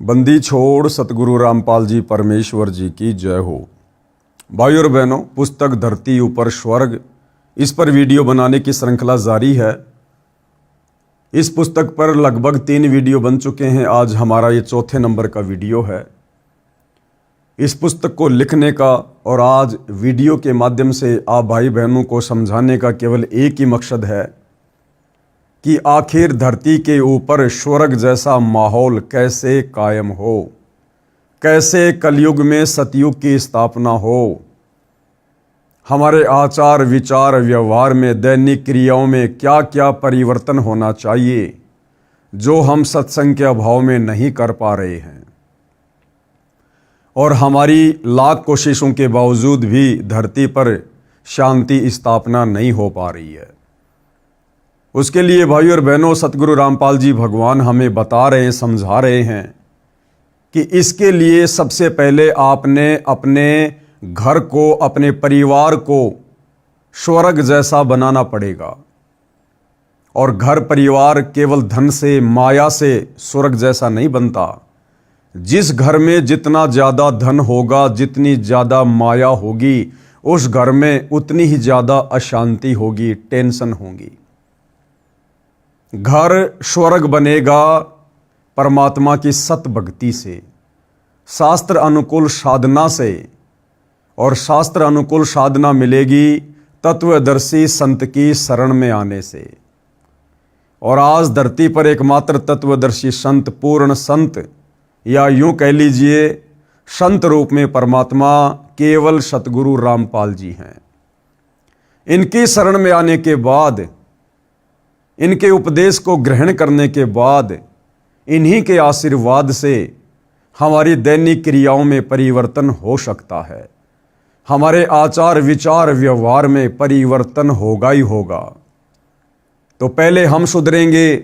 बंदी छोड़ सतगुरु रामपाल जी परमेश्वर जी की जय हो। भाई और बहनों, पुस्तक धरती ऊपर स्वर्ग, इस पर वीडियो बनाने की श्रृंखला जारी है। इस पुस्तक पर लगभग 3 वीडियो बन चुके हैं। आज हमारा ये चौथे नंबर का वीडियो है। इस पुस्तक को लिखने का और आज वीडियो के माध्यम से आप भाई बहनों को समझाने का केवल एक ही मकसद है कि आखिर धरती के ऊपर स्वर्ग जैसा माहौल कैसे कायम हो, कैसे कलयुग में सतयुग की स्थापना हो, हमारे आचार विचार व्यवहार में दैनिक क्रियाओं में क्या क्या परिवर्तन होना चाहिए जो हम सत्संग के अभाव में नहीं कर पा रहे हैं और हमारी लाख कोशिशों के बावजूद भी धरती पर शांति स्थापना नहीं हो पा रही है। उसके लिए भाई और बहनों, सतगुरु रामपाल जी भगवान हमें बता रहे हैं, समझा रहे हैं कि इसके लिए सबसे पहले आपने अपने घर को, अपने परिवार को स्वर्ग जैसा बनाना पड़ेगा। और घर परिवार केवल धन से, माया से स्वर्ग जैसा नहीं बनता। जिस घर में जितना ज़्यादा धन होगा, जितनी ज़्यादा माया होगी, उस घर में उतनी ही ज़्यादा अशांति होगी, टेंशन होगी। घर स्वर्ग बनेगा परमात्मा की सत भक्ति से, शास्त्र अनुकूल साधना से, और शास्त्र अनुकूल साधना मिलेगी तत्वदर्शी संत की शरण में आने से। और आज धरती पर एकमात्र तत्वदर्शी संत, पूर्ण संत, या यूं कह लीजिए संत रूप में परमात्मा केवल सतगुरु रामपाल जी हैं। इनकी शरण में आने के बाद, इनके उपदेश को ग्रहण करने के बाद, इन्हीं के आशीर्वाद से हमारी दैनिक क्रियाओं में परिवर्तन हो सकता है। हमारे आचार विचार व्यवहार में परिवर्तन होगा ही होगा। तो पहले हम सुधरेंगे,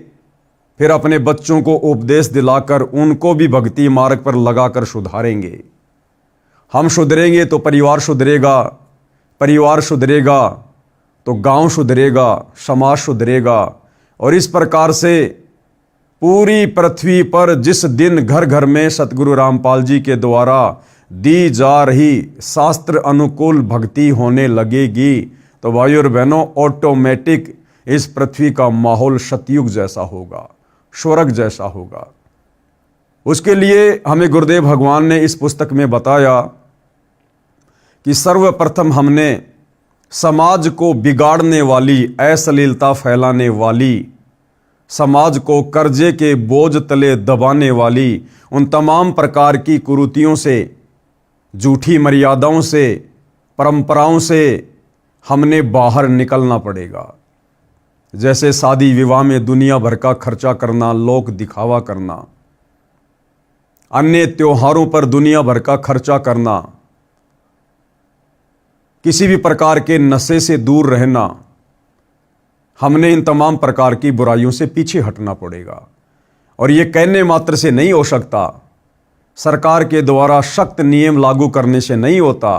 फिर अपने बच्चों को उपदेश दिलाकर उनको भी भक्ति मार्ग पर लगाकर सुधारेंगे। हम सुधरेंगे तो परिवार सुधरेगा, परिवार सुधरेगा तो गांव सुधरेगा, समाज सुधरेगा। और इस प्रकार से पूरी पृथ्वी पर जिस दिन घर घर में सतगुरु रामपाल जी के द्वारा दी जा रही शास्त्र अनुकूल भक्ति होने लगेगी, तो भाई और बहनों, ऑटोमेटिक इस पृथ्वी का माहौल सतयुग जैसा होगा, स्वर्ग जैसा होगा। उसके लिए हमें गुरुदेव भगवान ने इस पुस्तक में बताया कि सर्वप्रथम हमने समाज को बिगाड़ने वाली, अश्लीलता फैलाने वाली, समाज को कर्जे के बोझ तले दबाने वाली उन तमाम प्रकार की कुरीतियों से, झूठी मर्यादाओं से, परंपराओं से हमने बाहर निकलना पड़ेगा। जैसे शादी विवाह में दुनिया भर का खर्चा करना, लोक दिखावा करना, अन्य त्योहारों पर दुनिया भर का खर्चा करना, किसी भी प्रकार के नशे से दूर रहना, हमने इन तमाम प्रकार की बुराइयों से पीछे हटना पड़ेगा। और ये कहने मात्र से नहीं हो सकता, सरकार के द्वारा सख्त नियम लागू करने से नहीं होता।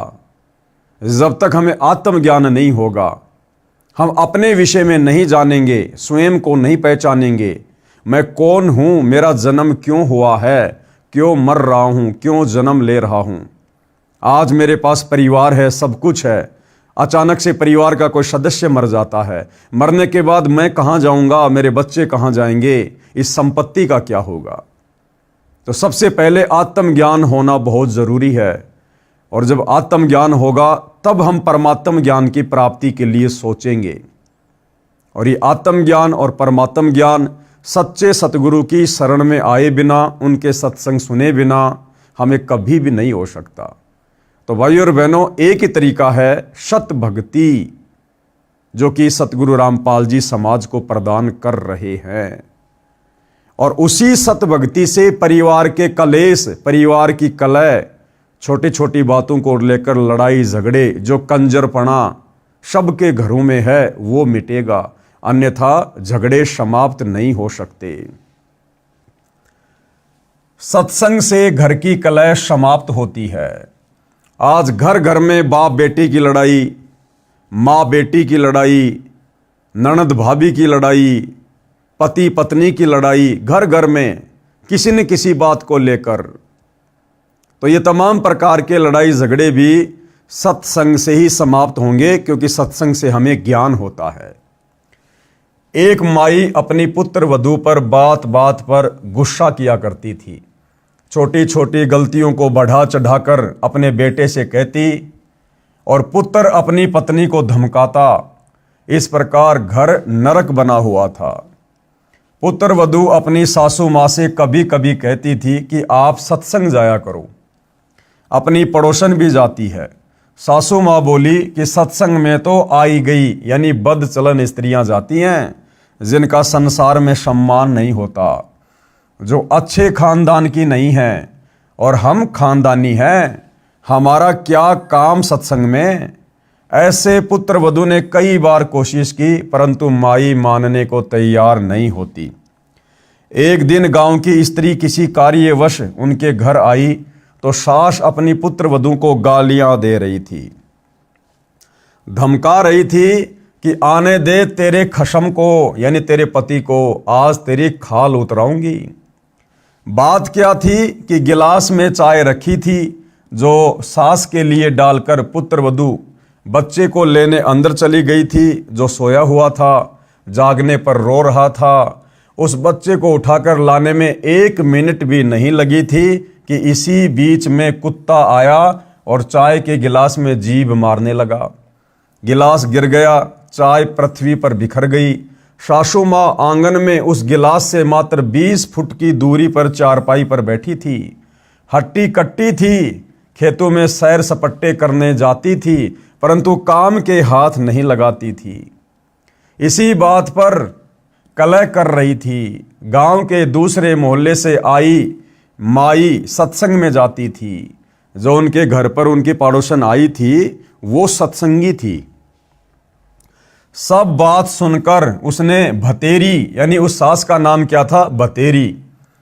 जब तक हमें आत्मज्ञान नहीं होगा, हम अपने विषय में नहीं जानेंगे, स्वयं को नहीं पहचानेंगे, मैं कौन हूँ, मेरा जन्म क्यों हुआ है, क्यों मर रहा हूँ, क्यों जन्म ले रहा हूँ। आज मेरे पास परिवार है, सब कुछ है, अचानक से परिवार का कोई सदस्य मर जाता है, मरने के बाद मैं कहाँ जाऊँगा, मेरे बच्चे कहाँ जाएंगे, इस संपत्ति का क्या होगा। तो सबसे पहले आत्मज्ञान होना बहुत ज़रूरी है। और जब आत्मज्ञान होगा तब हम परमात्म ज्ञान की प्राप्ति के लिए सोचेंगे। और ये आत्मज्ञान और परमात्म ज्ञान सच्चे सतगुरु की शरण में आए बिना, उनके सत्संग सुने बिना हमें कभी भी नहीं हो सकता। तो भाई और बहनों, एक ही तरीका है सत भक्ति, जो कि सतगुरु रामपाल जी समाज को प्रदान कर रहे हैं। और उसी सत भक्ति से परिवार के कलेश, परिवार की कलह, छोटी छोटी बातों को लेकर लड़ाई झगड़े, जो कंजरपना सबके घरों में है, वो मिटेगा। अन्यथा झगड़े समाप्त नहीं हो सकते। सत्संग से घर की कलह समाप्त होती है। आज घर घर में बाप बेटी की लड़ाई, माँ बेटी की लड़ाई, ननद भाभी की लड़ाई, पति पत्नी की लड़ाई, घर घर में किसी न किसी बात को लेकर। तो ये तमाम प्रकार के लड़ाई झगड़े भी सत्संग से ही समाप्त होंगे, क्योंकि सत्संग से हमें ज्ञान होता है। एक माई अपनी पुत्र वधू पर बात बात पर गुस्सा किया करती थी। छोटी छोटी गलतियों को बढ़ा चढ़ाकर अपने बेटे से कहती और पुत्र अपनी पत्नी को धमकाता। इस प्रकार घर नरक बना हुआ था। पुत्र वधू अपनी सासू माँ से कभी कभी कहती थी कि आप सत्संग जाया करो। अपनी पड़ोसन भी जाती है। सासू माँ बोली कि सत्संग में तो आई गई यानी बदचलन स्त्रियां जाती हैं, जिनका संसार में सम्मान नहीं होता, जो अच्छे खानदान की नहीं हैं, और हम खानदानी हैं, हमारा क्या काम सत्संग में। ऐसे पुत्र वधू ने कई बार कोशिश की, परंतु माई मानने को तैयार नहीं होती। एक दिन गांव की स्त्री किसी कार्यवश उनके घर आई तो सास अपनी पुत्र वधू को गालियां दे रही थी, धमका रही थी कि आने दे तेरे खशम को, यानी तेरे पति को, आज तेरी खाल उतराऊंगी। बात क्या थी कि गिलास में चाय रखी थी, जो सास के लिए डालकर पुत्र वधू बच्चे को लेने अंदर चली गई थी, जो सोया हुआ था, जागने पर रो रहा था। उस बच्चे को उठाकर लाने में 1 मिनट भी नहीं लगी थी कि इसी बीच में कुत्ता आया और चाय के गिलास में जीभ मारने लगा। गिलास गिर गया, चाय पृथ्वी पर बिखर गई। सासू माँ आंगन में उस गिलास से मात्र 20 फुट की दूरी पर चारपाई पर बैठी थी। हट्टी कट्टी थी, खेतों में सैर सपट्टे करने जाती थी, परंतु काम के हाथ नहीं लगाती थी। इसी बात पर कलह कर रही थी। गांव के दूसरे मोहल्ले से आई माई सत्संग में जाती थी। जो उनके घर पर उनकी पड़ोसन आई थी वो सत्संगी थी। सब बात सुनकर उसने भतेरी, यानी उस सास का नाम क्या था,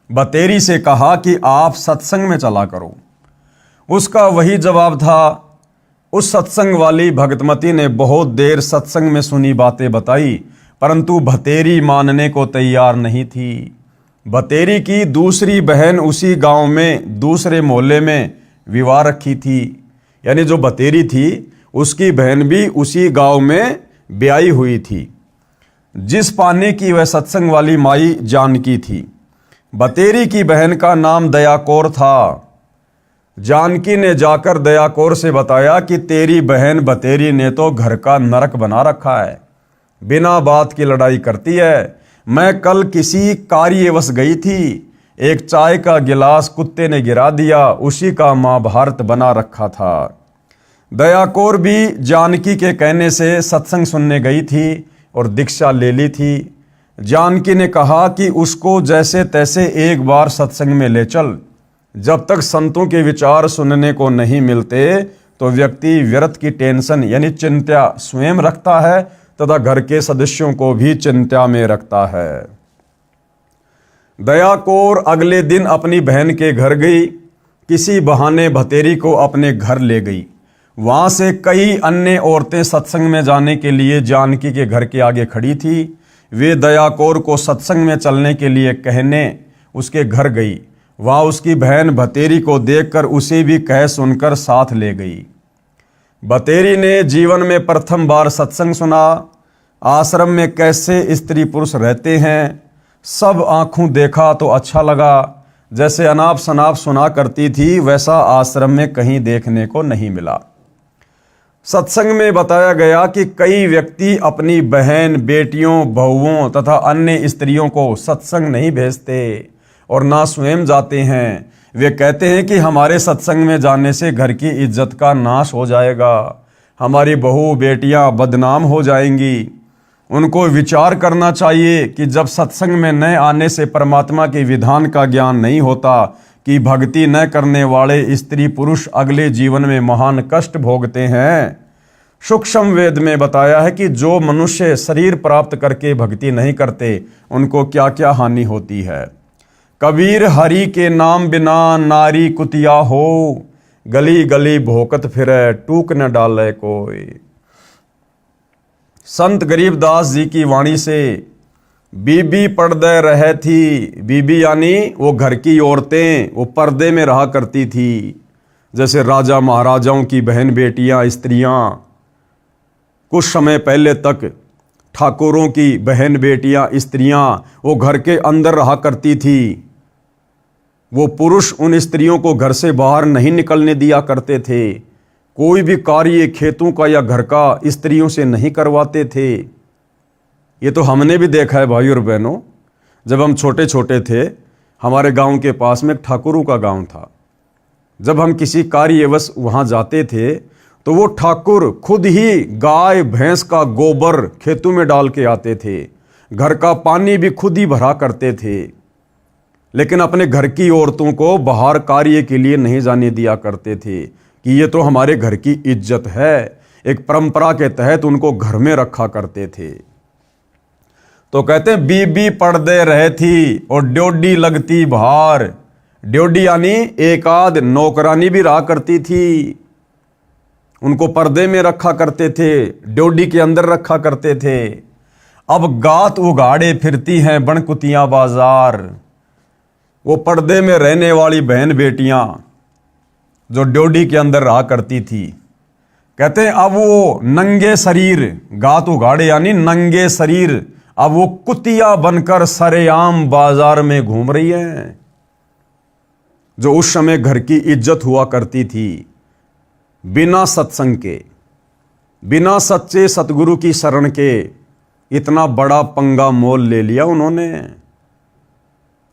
भतेरी से कहा कि आप सत्संग में चला करो। उसका वही जवाब था। उस सत्संग वाली भगतमती ने बहुत देर सत्संग में सुनी बातें बताई, परंतु भतेरी मानने को तैयार नहीं थी। भतेरी की दूसरी बहन उसी गांव में दूसरे मोहल्ले में विवाह रखी थी, यानी जो भतेरी थी उसकी बहन भी उसी गांव में ब्याही हुई थी। जिस पाने की वह सत्संग वाली माई जानकी थी। भतेरी की बहन का नाम दया कौर था। जानकी ने जाकर दया कौर से बताया कि तेरी बहन भतेरी ने तो घर का नरक बना रखा है, बिना बात की लड़ाई करती है। मैं कल किसी कार्यवश गई थी, एक चाय का गिलास कुत्ते ने गिरा दिया, उसी का महाभारत बना रखा था। दया कौर भी जानकी के कहने से सत्संग सुनने गई थी और दीक्षा ले ली थी। जानकी ने कहा कि उसको जैसे तैसे एक बार सत्संग में ले चल। जब तक संतों के विचार सुनने को नहीं मिलते तो व्यक्ति व्यर्थ की टेंशन यानी चिंता स्वयं रखता है तथा घर के सदस्यों को भी चिंता में रखता है। दया कौर अगले दिन अपनी बहन के घर गई। किसी बहाने भतेरी को अपने घर ले गई। वहां से कई अन्य औरतें सत्संग में जाने के लिए जानकी के घर के आगे खड़ी थी। वे दया कौर को सत्संग में चलने के लिए कहने उसके घर गई। वहां उसकी बहन भतेरी को देखकर उसे भी कह सुनकर साथ ले गई। भतेरी ने जीवन में प्रथम बार सत्संग सुना। आश्रम में कैसे स्त्री पुरुष रहते हैं सब आंखों देखा तो अच्छा लगा। जैसे अनाप शनाप सुना करती थी वैसा आश्रम में कहीं देखने को नहीं मिला। सत्संग में बताया गया कि कई व्यक्ति अपनी बहन, बेटियों, बहुओं तथा अन्य स्त्रियों को सत्संग नहीं भेजते और ना स्वयं जाते हैं। वे कहते हैं कि हमारे सत्संग में जाने से घर की इज्जत का नाश हो जाएगा, हमारी बहू बेटियां बदनाम हो जाएंगी। उनको विचार करना चाहिए कि जब सत्संग में न आने से परमात्मा के विधान का ज्ञान नहीं होता कि भक्ति न करने वाले स्त्री पुरुष अगले जीवन में महान कष्ट भोगते हैं। सूक्ष्म वेद में बताया है कि जो मनुष्य शरीर प्राप्त करके भक्ति नहीं करते उनको क्या क्या हानि होती है। कबीर हरि के नाम बिना नारी कुतिया हो, गली गली भोकत फिरे टूक न डाले कोई। संत गरीबदास जी की वाणी से बीबी पर्दे रहे थी। बीबी यानी वो घर की औरतें, वो पर्दे में रहा करती थी। जैसे राजा महाराजाओं की बहन बेटियां, स्त्रियां, कुछ समय पहले तक ठाकुरों की बहन बेटियां, स्त्रियां वो घर के अंदर रहा करती थी। वो पुरुष उन स्त्रियों को घर से बाहर नहीं निकलने दिया करते थे। कोई भी कार्य खेतों का या घर का स्त्रियों से नहीं करवाते थे। ये तो हमने भी देखा है भाई और बहनों। जब हम छोटे छोटे थे, हमारे गांव के पास में एक ठाकुरों का गांव था। जब हम किसी कार्यवश वहां जाते थे तो वो ठाकुर खुद ही गाय भैंस का गोबर खेतों में डाल के आते थे। घर का पानी भी खुद ही भरा करते थे, लेकिन अपने घर की औरतों को बाहर कार्य के लिए नहीं जाने दिया करते थे कि ये तो हमारे घर की इज्जत है। एक परंपरा के तहत उनको घर में रखा करते थे। तो कहते हैं बीबी पर्दे रहे थी और ड्योडी लगती बाहर। ड्योडी यानी एक आध नौकरानी भी रहा करती थी। उनको पर्दे में रखा करते थे, ड्योडी के अंदर रखा करते थे। अब गात उगाड़े फिरती हैं बनकुतियां बाजार। वो पर्दे में रहने वाली बहन बेटियां जो ड्योडी के अंदर रहा करती थी, कहते हैं अब वो नंगे शरीर, गात उगाड़े यानी नंगे शरीर, अब वो कुतिया बनकर सरेआम बाजार में घूम रही हैं। जो उस समय घर की इज्जत हुआ करती थी, बिना सत्संग के, बिना सच्चे सतगुरु की शरण के इतना बड़ा पंगा मोल ले लिया उन्होंने।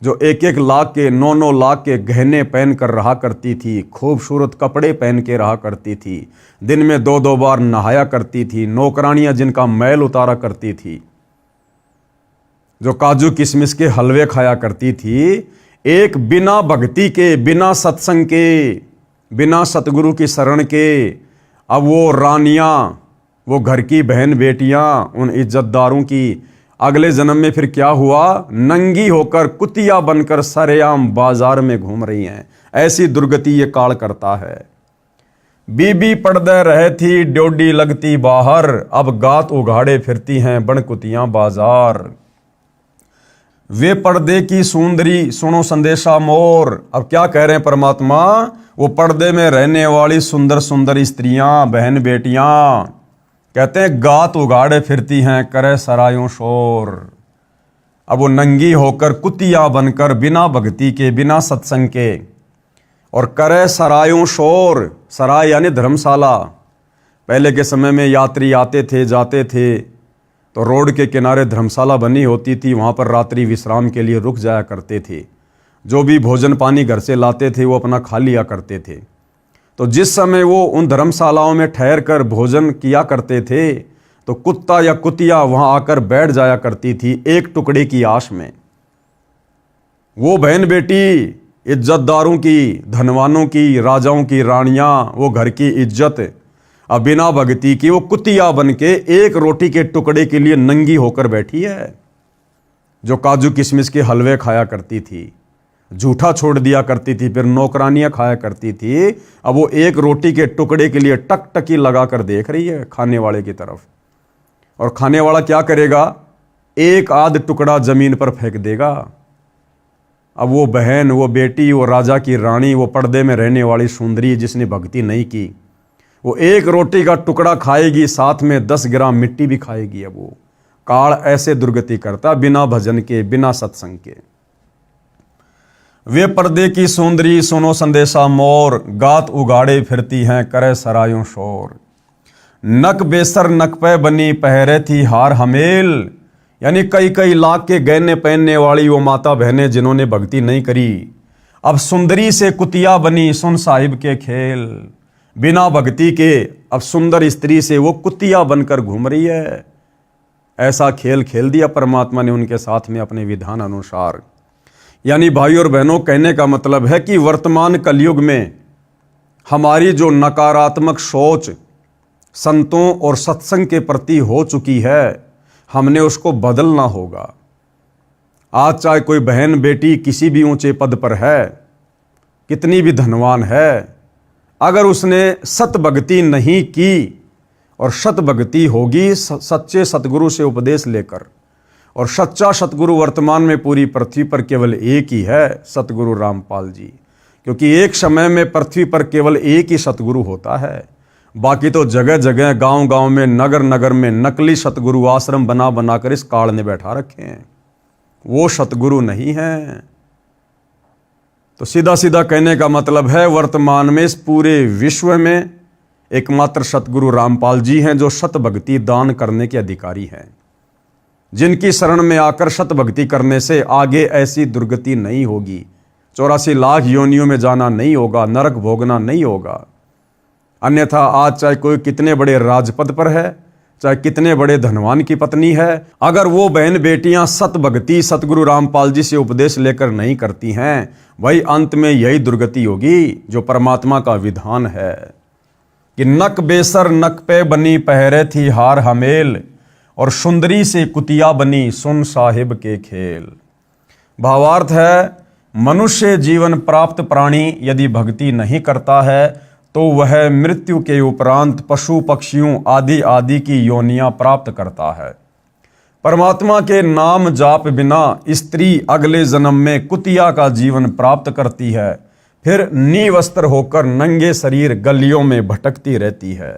जो 1-1 लाख के, 9-9 लाख के गहने पहन कर रहा करती थी, खूबसूरत कपड़े पहन के रहा करती थी, दिन में 2-2 बार नहाया करती थी, नौकरानियां जिनका मैल उतारा करती थी, जो काजू किशमिश के हलवे खाया करती थी, एक बिना भक्ति के, बिना सत्संग के, बिना सतगुरु की शरण के, अब वो रानियां, वो घर की बहन बेटियां, उन इज्जतदारों की अगले जन्म में फिर क्या हुआ, नंगी होकर कुतिया बनकर सरेआम बाजार में घूम रही हैं। ऐसी दुर्गति ये काल करता है। बीबी पर्दे रहे थी ड्योडी लगती बाहर, अब गात उघाड़े फिरती हैं बनकुतियां बाजार। वे पर्दे की सुंदरी सुनो संदेशा मोर। अब क्या कह रहे हैं परमात्मा, वो पर्दे में रहने वाली सुंदर सुंदर स्त्रियां, बहन बेटियां, कहते हैं गात उगाड़े फिरती हैं करे सरायों शोर। अब वो नंगी होकर कुतिया बनकर, बिना भक्ति के, बिना सत्संग के, और करे सरायों शोर। सराय यानी धर्मशाला। पहले के समय में यात्री आते थे, जाते थे, तो रोड के किनारे धर्मशाला बनी होती थी। वहाँ पर रात्रि विश्राम के लिए रुक जाया करते थे। जो भी भोजन पानी घर से लाते थे वो अपना खा लिया करते थे। तो जिस समय वो उन धर्मशालाओं में ठहर कर भोजन किया करते थे, तो कुत्ता या कुतिया वहाँ आकर बैठ जाया करती थी एक टुकड़े की आश में। वो बहन बेटी इज्जतदारों की, धनवानों की, राजाओं की रानियां, वो घर की इज्जत, अब बिना भक्ति की वो कुतिया बन के एक रोटी के टुकड़े के लिए नंगी होकर बैठी है। जो काजू किशमिश के हलवे खाया करती थी, झूठा छोड़ दिया करती थी, फिर नौकरानियां खाया करती थी, अब वो एक रोटी के टुकड़े के लिए टकटकी लगाकर देख रही है खाने वाले की तरफ। और खाने वाला क्या करेगा, एक आध टुकड़ा जमीन पर फेंक देगा। अब वो बहन, वो बेटी, वो राजा की रानी, वो पर्दे में रहने वाली सुंदरी जिसने भक्ति नहीं की, वो एक रोटी का टुकड़ा खाएगी, साथ में 10 ग्राम मिट्टी भी खाएगी। अब वो काल ऐसे दुर्गति करता, बिना भजन के, बिना सत्संग के। वे पर्दे की सुंदरी सुनो संदेशा मोर, गात उगाड़े फिरती हैं करे सरायों शोर। नक बेसर नक पे बनी पहरे थी हार हमेल, यानी कई कई लाख के गहने पहनने वाली वो माता बहनें जिन्होंने भक्ति नहीं करी, अब सुंदरी से कुतिया बनी सुन साहिब के खेल। बिना भक्ति के अब सुंदर स्त्री से वो कुतिया बनकर घूम रही है। ऐसा खेल खेल दिया परमात्मा ने उनके साथ में अपने विधान अनुसार। यानी भाई और बहनों, कहने का मतलब है कि वर्तमान कलयुग में हमारी जो नकारात्मक सोच संतों और सत्संग के प्रति हो चुकी है, हमने उसको बदलना होगा। आज चाहे कोई बहन बेटी किसी भी ऊंचे पद पर है, कितनी भी धनवान है, अगर उसने सत भक्ति नहीं की, और सत भक्ति होगी सच्चे सतगुरु से उपदेश लेकर, और सच्चा सतगुरु वर्तमान में पूरी पृथ्वी पर केवल एक ही है, सतगुरु रामपाल जी। क्योंकि एक समय में पृथ्वी पर केवल एक ही सतगुरु होता है, बाकी तो जगह जगह गांव गांव में नगर नगर में नकली सतगुरु आश्रम बना बनाकर इस काल ने बैठा रखे हैं। वो सतगुरु नहीं है। तो सीधा सीधा कहने का मतलब है, वर्तमान में इस पूरे विश्व में एकमात्र सतगुरु रामपाल जी हैं जो सत भक्ति दान करने के अधिकारी हैं, जिनकी शरण में आकर सत भक्ति करने से आगे ऐसी दुर्गति नहीं होगी, 84 लाख योनियों में जाना नहीं होगा, नरक भोगना नहीं होगा। अन्यथा आज चाहे कोई कितने बड़े राजपद पर है, चाहे कितने बड़े धनवान की पत्नी है, अगर वो बहन बेटियां सत भक्ति सतगुरु रामपाल जी से उपदेश लेकर नहीं करती हैं, वही अंत में यही दुर्गति होगी जो परमात्मा का विधान है कि नक बेसर नक पे बनी पहरे थी हार हमेल, और सुंदरी से कुतिया बनी सुन साहिब के खेल। भावार्थ है, मनुष्य जीवन प्राप्त प्राणी यदि भक्ति नहीं करता है तो वह मृत्यु के उपरांत पशु पक्षियों आदि आदि की योनियां प्राप्त करता है। परमात्मा के नाम जाप बिना स्त्री अगले जन्म में कुतिया का जीवन प्राप्त करती है, फिर निवस्त्र होकर नंगे शरीर गलियों में भटकती रहती है,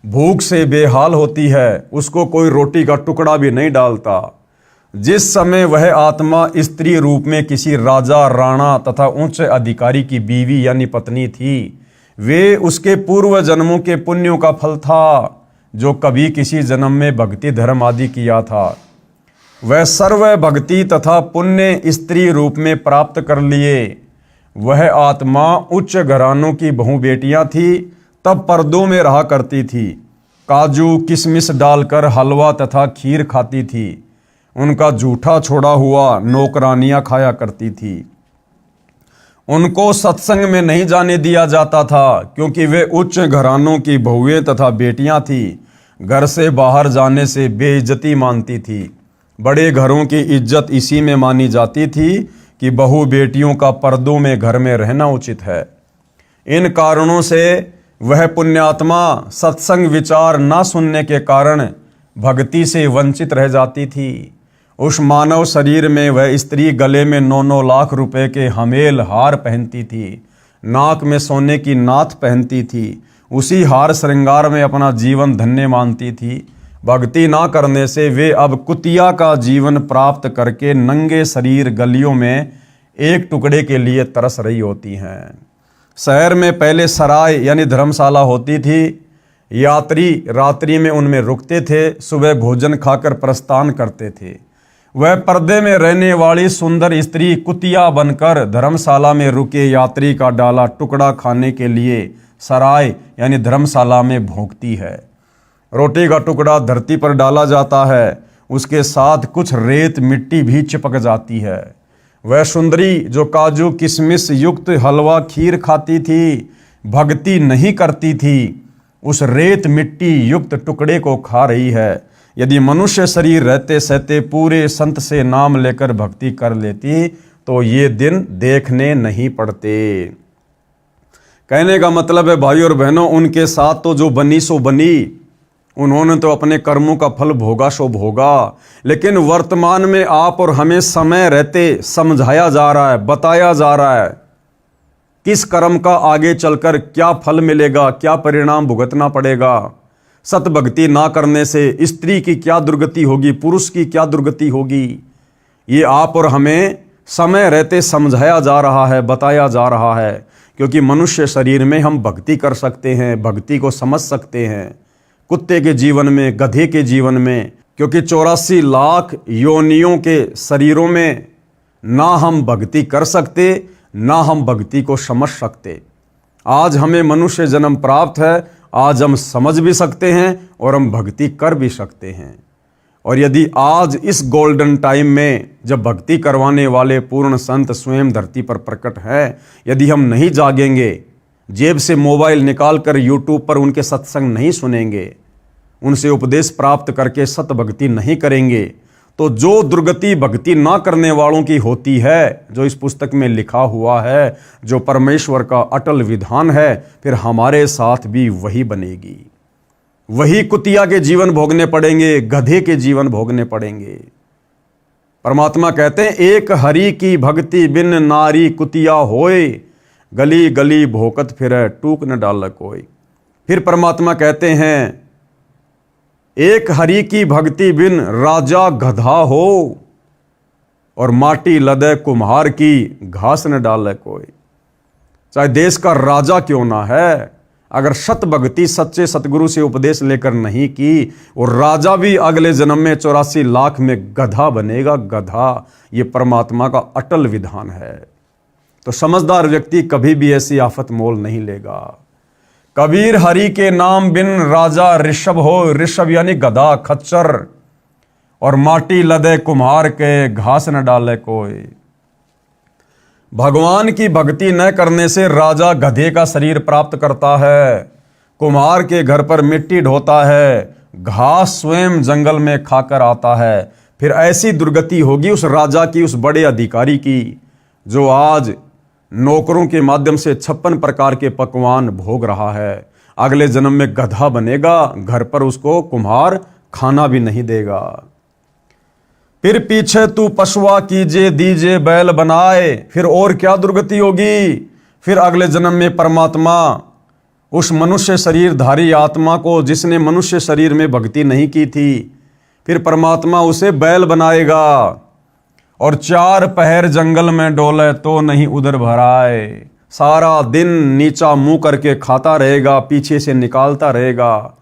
भूख से बेहाल होती है, उसको कोई रोटी का टुकड़ा भी नहीं डालता। जिस समय वह आत्मा स्त्री रूप में किसी राजा राणा तथा उच्च अधिकारी की बीवी यानी पत्नी थी, वे उसके पूर्व जन्मों के पुण्यों का फल था, जो कभी किसी जन्म में भक्ति धर्म आदि किया था। वह सर्व भक्ति तथा पुण्य स्त्री रूप में प्राप्त कर लिए। वह आत्मा उच्च घरानों की बहु बेटियां थी, तब पर्दों में रहा करती थी, काजू किशमिश डालकर हलवा तथा खीर खाती थी, उनका जूठा छोड़ा हुआ नौकरानियां खाया करती थी। उनको सत्संग में नहीं जाने दिया जाता था, क्योंकि वे उच्च घरानों की बहुएं तथा बेटियां थी, घर से बाहर जाने से बेइज्जती मानती थी। बड़े घरों की इज्जत इसी में मानी जाती थी कि बहु बेटियों का पर्दों में घर में रहना उचित है। इन कारणों से वह पुण्यात्मा सत्संग विचार न सुनने के कारण भक्ति से वंचित रह जाती थी। उस मानव शरीर में वह स्त्री गले में 9-9 लाख रुपए के हमेल हार पहनती थी, नाक में सोने की नाथ पहनती थी, उसी हार श्रृंगार में अपना जीवन धन्य मानती थी। भक्ति ना करने से वे अब कुतिया का जीवन प्राप्त करके नंगे शरीर गलियों में एक टुकड़े के लिए तरस रही होती हैं। शहर में पहले सराय यानी धर्मशाला होती थी, यात्री रात्रि में उनमें रुकते थे, सुबह भोजन खाकर प्रस्थान करते थे। वह पर्दे में रहने वाली सुंदर स्त्री कुतिया बनकर धर्मशाला में रुके यात्री का डाला टुकड़ा खाने के लिए सराय यानी धर्मशाला में भोंकती है। रोटी का टुकड़ा धरती पर डाला जाता है, उसके साथ कुछ रेत मिट्टी भी चिपक जाती है। वह सुंदरी जो काजू किशमिश युक्त हलवा खीर खाती थी, भक्ति नहीं करती थी, उस रेत मिट्टी युक्त टुकड़े को खा रही है। यदि मनुष्य शरीर रहते सहते पूरे संत से नाम लेकर भक्ति कर लेती तो ये दिन देखने नहीं पड़ते। कहने का मतलब है भाई और बहनों, उनके साथ तो जो बनी सो बनी, उन्होंने तो अपने कर्मों का फल भोगा सो भोगा। लेकिन वर्तमान में आप और हमें समय रहते समझाया जा रहा है, बताया जा रहा है किस कर्म का आगे चलकर क्या फल मिलेगा, क्या परिणाम भुगतना पड़ेगा। सत भक्ति ना करने से स्त्री की क्या दुर्गति होगी, पुरुष की क्या दुर्गति होगी, ये आप और हमें समय रहते समझाया जा रहा है, बताया जा रहा है। क्योंकि मनुष्य शरीर में हम भक्ति कर सकते हैं, भक्ति को समझ सकते हैं, कुत्ते के जीवन में, गधे के जीवन में, क्योंकि 84 लाख योनियों के शरीरों में ना हम भक्ति कर सकते, ना हम भक्ति को समझ सकते। आज हमें मनुष्य जन्म प्राप्त है, आज हम समझ भी सकते हैं और हम भक्ति कर भी सकते हैं। और यदि आज इस गोल्डन टाइम में जब भक्ति करवाने वाले पूर्ण संत स्वयं धरती पर प्रकट हैं, यदि हम नहीं जागेंगे, जेब से मोबाइल निकालकर यूट्यूब पर उनके सत्संग नहीं सुनेंगे, उनसे उपदेश प्राप्त करके सत भक्ति नहीं करेंगे, तो जो दुर्गति भक्ति ना करने वालों की होती है, जो इस पुस्तक में लिखा हुआ है, जो परमेश्वर का अटल विधान है, फिर हमारे साथ भी वही बनेगी। वही कुतिया के जीवन भोगने पड़ेंगे, गधे के जीवन भोगने पड़ेंगे। परमात्मा कहते हैं एक हरि की भक्ति बिन नारी कुतिया होए, गली गली भोकत फिरे टूक न डाल कोई। फिर परमात्मा कहते हैं एक हरि की भक्ति बिन राजा गधा हो, और माटी लदे कुम्हार की घास न डाले कोई। चाहे देश का राजा क्यों ना है, अगर सत भक्ति सच्चे सतगुरु से उपदेश लेकर नहीं की, और राजा भी अगले जन्म में 84 लाख में गधा बनेगा, गधा। ये परमात्मा का अटल विधान है। तो समझदार व्यक्ति कभी भी ऐसी आफत मोल नहीं लेगा। कबीर हरि के नाम बिन राजा ऋषभ हो, ऋषभ यानी गधा खच्चर, और माटी लदे कुम्हार के घास न डाले कोई। भगवान की भक्ति न करने से राजा गधे का शरीर प्राप्त करता है, कुम्हार के घर पर मिट्टी ढोता है, घास स्वयं जंगल में खाकर आता है। फिर ऐसी दुर्गति होगी उस राजा की, उस बड़े अधिकारी की, जो आज नौकरों के माध्यम से 56 प्रकार के पकवान भोग रहा है। अगले जन्म में गधा बनेगा, घर पर उसको कुम्हार खाना भी नहीं देगा। फिर पीछे तू पशुआ कीजे दीजे बैल बनाए। फिर और क्या दुर्गति होगी। फिर अगले जन्म में परमात्मा उस मनुष्य शरीरधारी आत्मा को, जिसने मनुष्य शरीर में भक्ति नहीं की थी, फिर परमात्मा उसे बैल बनाएगा, और 4 पहर जंगल में डोले तो नहीं उधर भराए। सारा दिन नीचा मुंह करके खाता रहेगा, पीछे से निकालता रहेगा,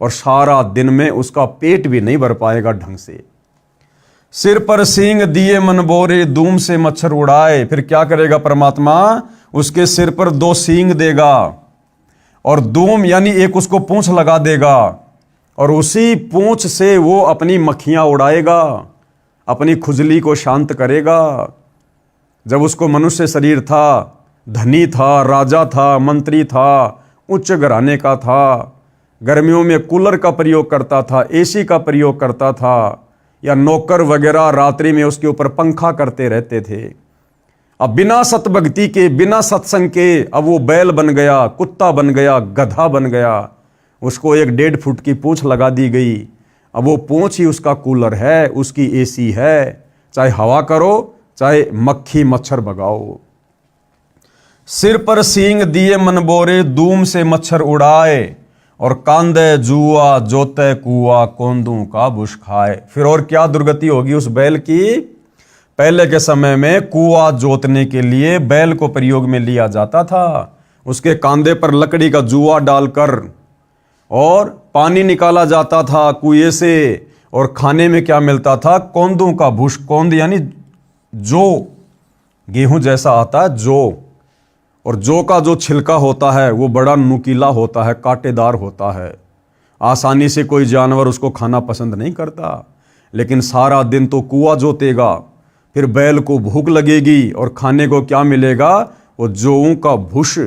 और सारा दिन में उसका पेट भी नहीं भर पाएगा ढंग से। सिर पर सींग दिए मन बोरे, धूम से मच्छर उड़ाए। फिर क्या करेगा परमात्मा, उसके सिर पर 2 सींग देगा, और धूम यानी एक उसको पूंछ लगा देगा, और उसी पूंछ से वो अपनी मक्खियां उड़ाएगा, अपनी खुजली को शांत करेगा। जब उसको मनुष्य शरीर था, धनी था, राजा था, मंत्री था, उच्च घराने का था, गर्मियों में कूलर का प्रयोग करता था, एसी का प्रयोग करता था, या नौकर वगैरह रात्रि में उसके ऊपर पंखा करते रहते थे। अब बिना सतभक्ति के, बिना सत्संग के, अब वो बैल बन गया, कुत्ता बन गया, गधा बन गया। उसको 1.5 फुट की पूंछ लगा दी गई। अब वो पूंछ ही उसका कूलर है, उसकी एसी है। चाहे हवा करो, चाहे मक्खी मच्छर भगाओ। सिर पर सींग दिए मन बोरे, धूम से मच्छर उड़ाए, और कांदे जुआ जोते कुआ, कोंदू का बुश खाए। फिर और क्या दुर्गति होगी उस बैल की। पहले के समय में कुआ जोतने के लिए बैल को प्रयोग में लिया जाता था। उसके कांधे पर लकड़ी का जुआ डालकर और पानी निकाला जाता था कुएं से, और खाने में क्या मिलता था, कोंदू का भूष। कोंद यानी जौ, गेहूं जैसा आता है जौ, और जौ का जो छिलका होता है वो बड़ा नुकीला होता है, कांटेदार होता है। आसानी से कोई जानवर उसको खाना पसंद नहीं करता। लेकिन सारा दिन तो कुआं जोतेगा, फिर बैल को भूख लगेगी, और खाने को क्या मिलेगा, वो जौं का भूष।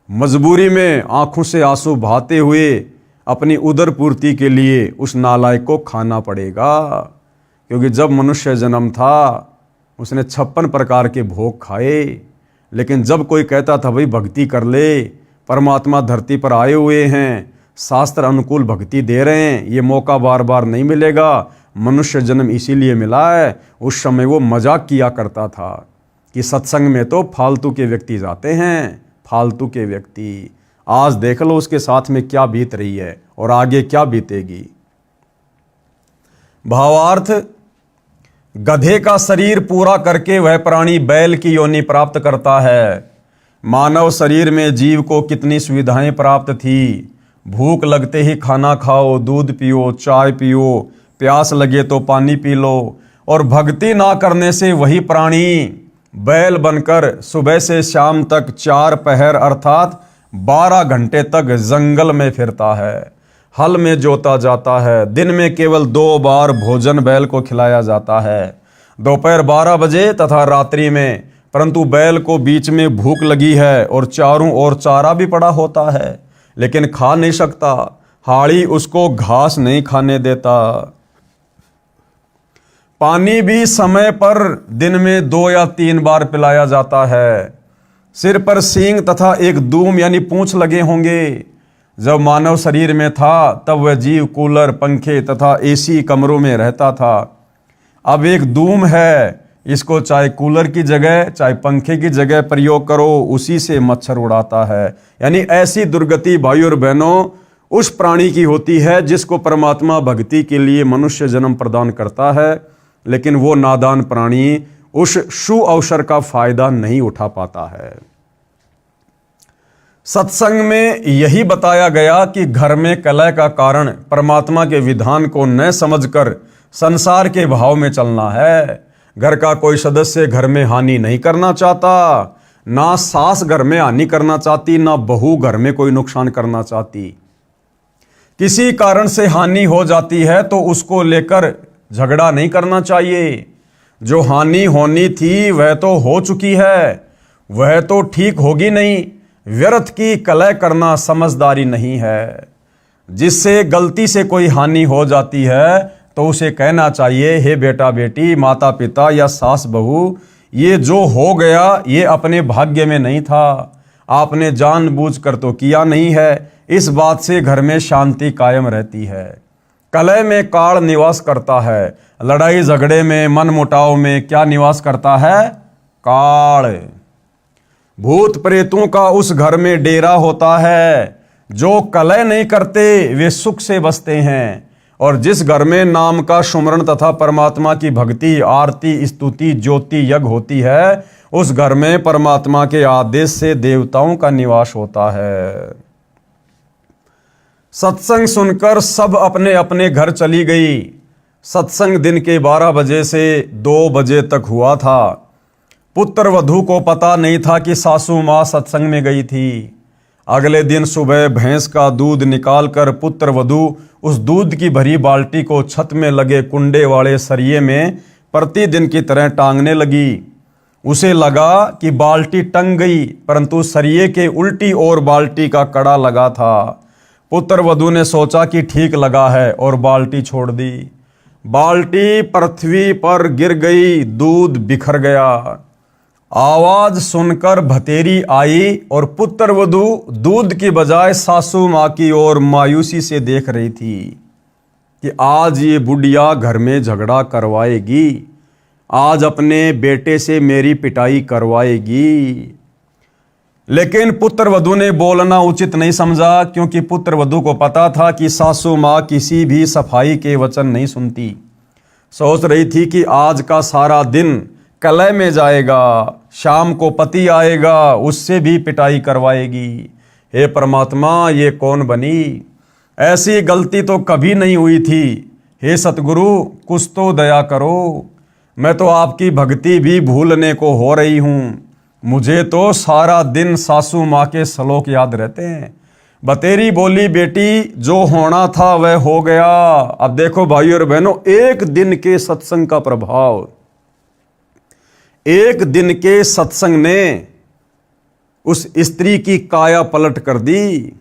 मजबूरी में आंखों से आंसू बहाते हुए अपनी उदर पूर्ति के लिए उस नालायक को खाना पड़ेगा। क्योंकि जब मनुष्य जन्म था उसने 56 प्रकार के भोग खाए। लेकिन जब कोई कहता था भाई भक्ति कर ले, परमात्मा धरती पर आए हुए हैं, शास्त्र अनुकूल भक्ति दे रहे हैं, ये मौका बार बार नहीं मिलेगा, मनुष्य जन्म इसीलिए मिला है, उस समय वो मजाक किया करता था कि सत्संग में तो फालतू के व्यक्ति जाते हैं, फालतू के व्यक्ति। आज देख लो उसके साथ में क्या बीत रही है और आगे क्या बीतेगी। भावार्थ, गधे का शरीर पूरा करके वह प्राणी बैल की योनि प्राप्त करता है। मानव शरीर में जीव को कितनी सुविधाएं प्राप्त थी। भूख लगते ही खाना खाओ, दूध पियो, चाय पियो, प्यास लगे तो पानी पी लो। और भक्ति ना करने से वही प्राणी बैल बनकर सुबह से शाम तक 4 पहर अर्थात 12 घंटे तक जंगल में फिरता है, हल में जोता जाता है। दिन में केवल 2 बार भोजन बैल को खिलाया जाता है, दोपहर 12 बजे तथा रात्रि में। परंतु बैल को बीच में भूख लगी है और चारों ओर चारा भी पड़ा होता है, लेकिन खा नहीं सकता। हाड़ी उसको घास नहीं खाने देता। पानी भी समय पर दिन में 2 या 3 बार पिलाया जाता है। सिर पर सींग तथा एक दूम यानी पूंछ लगे होंगे। जब मानव शरीर में था तब वह जीव कूलर, पंखे तथा एसी कमरों में रहता था। अब एक धूम है, इसको चाहे कूलर की जगह चाहे पंखे की जगह प्रयोग करो, उसी से मच्छर उड़ाता है। यानी ऐसी दुर्गति भाई और बहनों उस प्राणी की होती है जिसको परमात्मा भक्ति के लिए मनुष्य जन्म प्रदान करता है, लेकिन वो नादान प्राणी उस शुभ अवसर का फायदा नहीं उठा पाता है। सत्संग में यही बताया गया कि घर में कलह का कारण परमात्मा के विधान को न समझकर संसार के भाव में चलना है। घर का कोई सदस्य घर में हानि नहीं करना चाहता, ना सास घर में हानि करना चाहती, ना बहू घर में कोई नुकसान करना चाहती। किसी कारण से हानि हो जाती है तो उसको लेकर झगड़ा नहीं करना चाहिए। जो हानि होनी थी वह तो हो चुकी है, वह तो ठीक होगी नहीं। व्यर्थ की कलह करना समझदारी नहीं है। जिससे गलती से कोई हानि हो जाती है तो उसे कहना चाहिए, हे बेटा बेटी, माता पिता या सास बहू, ये जो हो गया ये अपने भाग्य में नहीं था, आपने जानबूझकर तो किया नहीं है। इस बात से घर में शांति कायम रहती है। कलह में काल निवास करता है, लड़ाई झगड़े में मनमुटाव में क्या निवास करता है? काल। भूत प्रेतों का उस घर में डेरा होता है। जो कलह नहीं करते वे सुख से बसते हैं। और जिस घर में नाम का सुमरण तथा परमात्मा की भक्ति, आरती, स्तुति, ज्योति यज्ञ होती है, उस घर में परमात्मा के आदेश से देवताओं का निवास होता है। सत्संग सुनकर सब अपने अपने घर चली गई। सत्संग दिन के 12 बजे से 2 बजे तक हुआ था। पुत्र वधू को पता नहीं था कि सासू माँ सत्संग में गई थी। अगले दिन सुबह भैंस का दूध निकालकर पुत्र वधू उस दूध की भरी बाल्टी को छत में लगे कुंडे वाले सरिये में प्रतिदिन की तरह टांगने लगी। उसे लगा कि बाल्टी टंग गई, परंतु सरिये के उल्टी ओर बाल्टी का कड़ा लगा था। पुत्र वधू ने सोचा कि ठीक लगा है और बाल्टी छोड़ दी। बाल्टी पृथ्वी पर गिर गई, दूध बिखर गया। आवाज सुनकर भतेरी आई और पुत्र वधू दूध की बजाय सासू माँ की ओर मायूसी से देख रही थी कि आज ये बुढ़िया घर में झगड़ा करवाएगी, आज अपने बेटे से मेरी पिटाई करवाएगी। लेकिन पुत्र वधू ने बोलना उचित नहीं समझा, क्योंकि पुत्र वधू को पता था कि सासू माँ किसी भी सफाई के वचन नहीं सुनती। सोच रही थी कि आज का सारा दिन कलह में जाएगा, शाम को पति आएगा, उससे भी पिटाई करवाएगी। हे परमात्मा, ये कौन बनी? ऐसी गलती तो कभी नहीं हुई थी। हे सतगुरु, कुछ तो दया करो। मैं तो आपकी भक्ति भी भूलने को हो रही हूँ। मुझे तो सारा दिन सासू माँ के श्लोक याद रहते हैं। बतेरी बोली, बेटी जो होना था वह हो गया। अब देखो भाई और बहनों, एक दिन के सत्संग का प्रभाव, एक दिन के सत्संग ने उस स्त्री की काया पलट कर दी,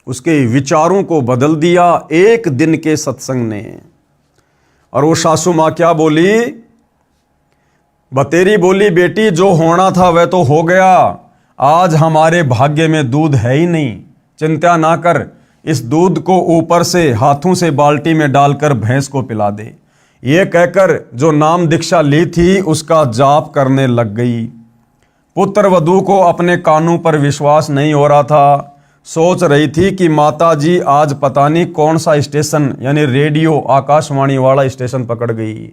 उसके विचारों को बदल दिया एक दिन के सत्संग ने। और वो सासू माँ क्या बोली? बतेरी बोली, बेटी जो होना था वह तो हो गया, आज हमारे भाग्य में दूध है ही नहीं। चिंता ना कर, इस दूध को ऊपर से हाथों से बाल्टी में डालकर भैंस को पिला दे। ये कहकर जो नाम दीक्षा ली थी उसका जाप करने लग गई। पुत्र वधू को अपने कानों पर विश्वास नहीं हो रहा था। सोच रही थी कि माता जी आज पता नहीं कौन सा स्टेशन यानी रेडियो आकाशवाणी वाला स्टेशन पकड़ गई।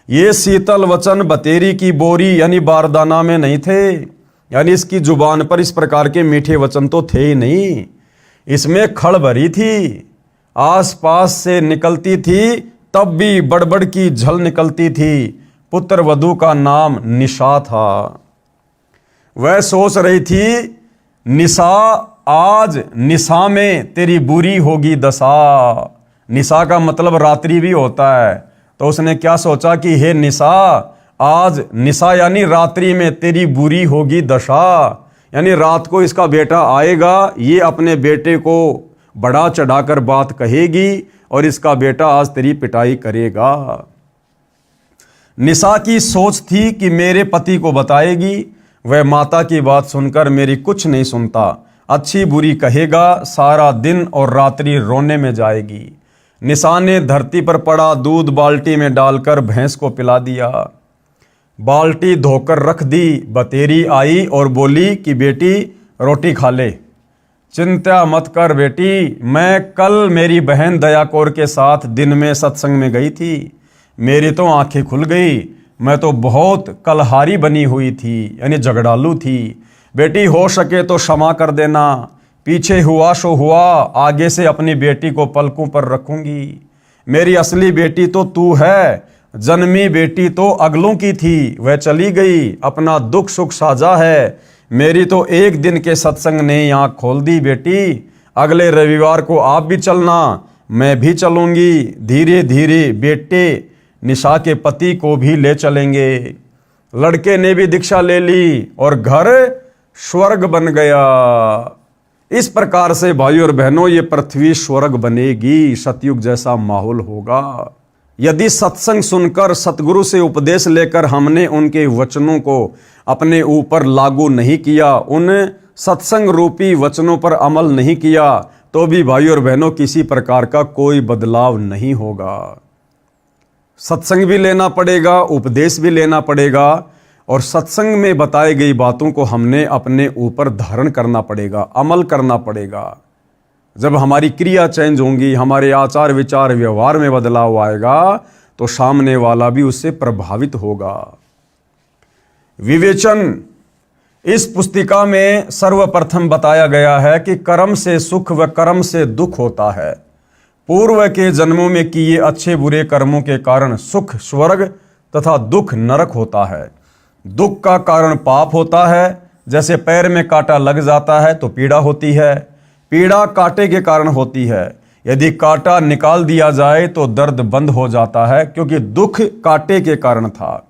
ये शीतल वचन बतेरी की बोरी यानी बारदाना में नहीं थे, यानी इसकी जुबान पर इस प्रकार के मीठे वचन तो थे ही नहीं। इसमें खड़ भरी थी, आसपास से निकलती थी तब भी बड़बड़ की झल निकलती थी। पुत्र वधू का नाम निशा था। वह सोच रही थी, निशा आज निशा में तेरी बुरी होगी दशा। निशा का मतलब रात्रि भी होता है। तो उसने क्या सोचा कि हे निशा, आज निशा यानी रात्रि में तेरी बुरी होगी दशा, यानी रात को इसका बेटा आएगा, ये अपने बेटे को बढ़ा चढ़ाकर बात कहेगी और इसका बेटा आज तेरी पिटाई करेगा। निशा की सोच थी कि मेरे पति को बताएगी, वह माता की बात सुनकर मेरी कुछ नहीं सुनता, अच्छी बुरी कहेगा, सारा दिन और रात्रि रोने में जाएगी। निशाने धरती पर पड़ा, दूध बाल्टी में डालकर भैंस को पिला दिया। बाल्टी धोकर रख दी, बतेरी आई और बोली कि बेटी रोटी खा ले। चिंता मत कर बेटी, मैं कल मेरी बहन दया कौर के साथ दिन में सत्संग में गई थी। मेरी तो आंखें खुल गई। मैं तो बहुत कलहारी बनी हुई थी, यानी झगड़ालू थी। बेटी हो सके तो क्षमा कर देना। पीछे हुआ सो हुआ, आगे से अपनी बेटी को पलकों पर रखूंगी। मेरी असली बेटी तो तू है। जन्मी बेटी तो अगलों की थी, वह चली गई, अपना दुख सुख साझा है। मेरी तो एक दिन के सत्संग ने आँख खोल दी बेटी। अगले रविवार को आप भी चलना, मैं भी चलूंगी। धीरे धीरे बेटे निशा के पति को भी ले चलेंगे। लड़के ने भी दीक्षा ले ली और घर स्वर्ग बन गया। इस प्रकार से भाइयों और बहनों, ये पृथ्वी स्वर्ग बनेगी, सतयुग जैसा माहौल होगा। यदि सत्संग सुनकर, सतगुरु से उपदेश लेकर हमने उनके वचनों को अपने ऊपर लागू नहीं किया, उन सत्संग रूपी वचनों पर अमल नहीं किया, तो भी भाइयों और बहनों किसी प्रकार का कोई बदलाव नहीं होगा। सत्संग भी लेना पड़ेगा, उपदेश भी लेना पड़ेगा, और सत्संग में बताई गई बातों को हमने अपने ऊपर धारण करना पड़ेगा, अमल करना पड़ेगा। जब हमारी क्रिया चेंज होंगी, हमारे आचार विचार व्यवहार में बदलाव आएगा, तो सामने वाला भी उससे प्रभावित होगा। विवेचन, इस पुस्तिका में सर्वप्रथम बताया गया है कि कर्म से सुख व कर्म से दुख होता है। पूर्व के जन्मों में किए अच्छे बुरे कर्मों के कारण सुख स्वर्ग तथा दुख नरक होता है। दुख का कारण पाप होता है। जैसे पैर में कांटा लग जाता है तो पीड़ा होती है। पीड़ा कांटे के कारण होती है। यदि कांटा निकाल दिया जाए तो दर्द बंद हो जाता है, क्योंकि दुख कांटे के कारण था।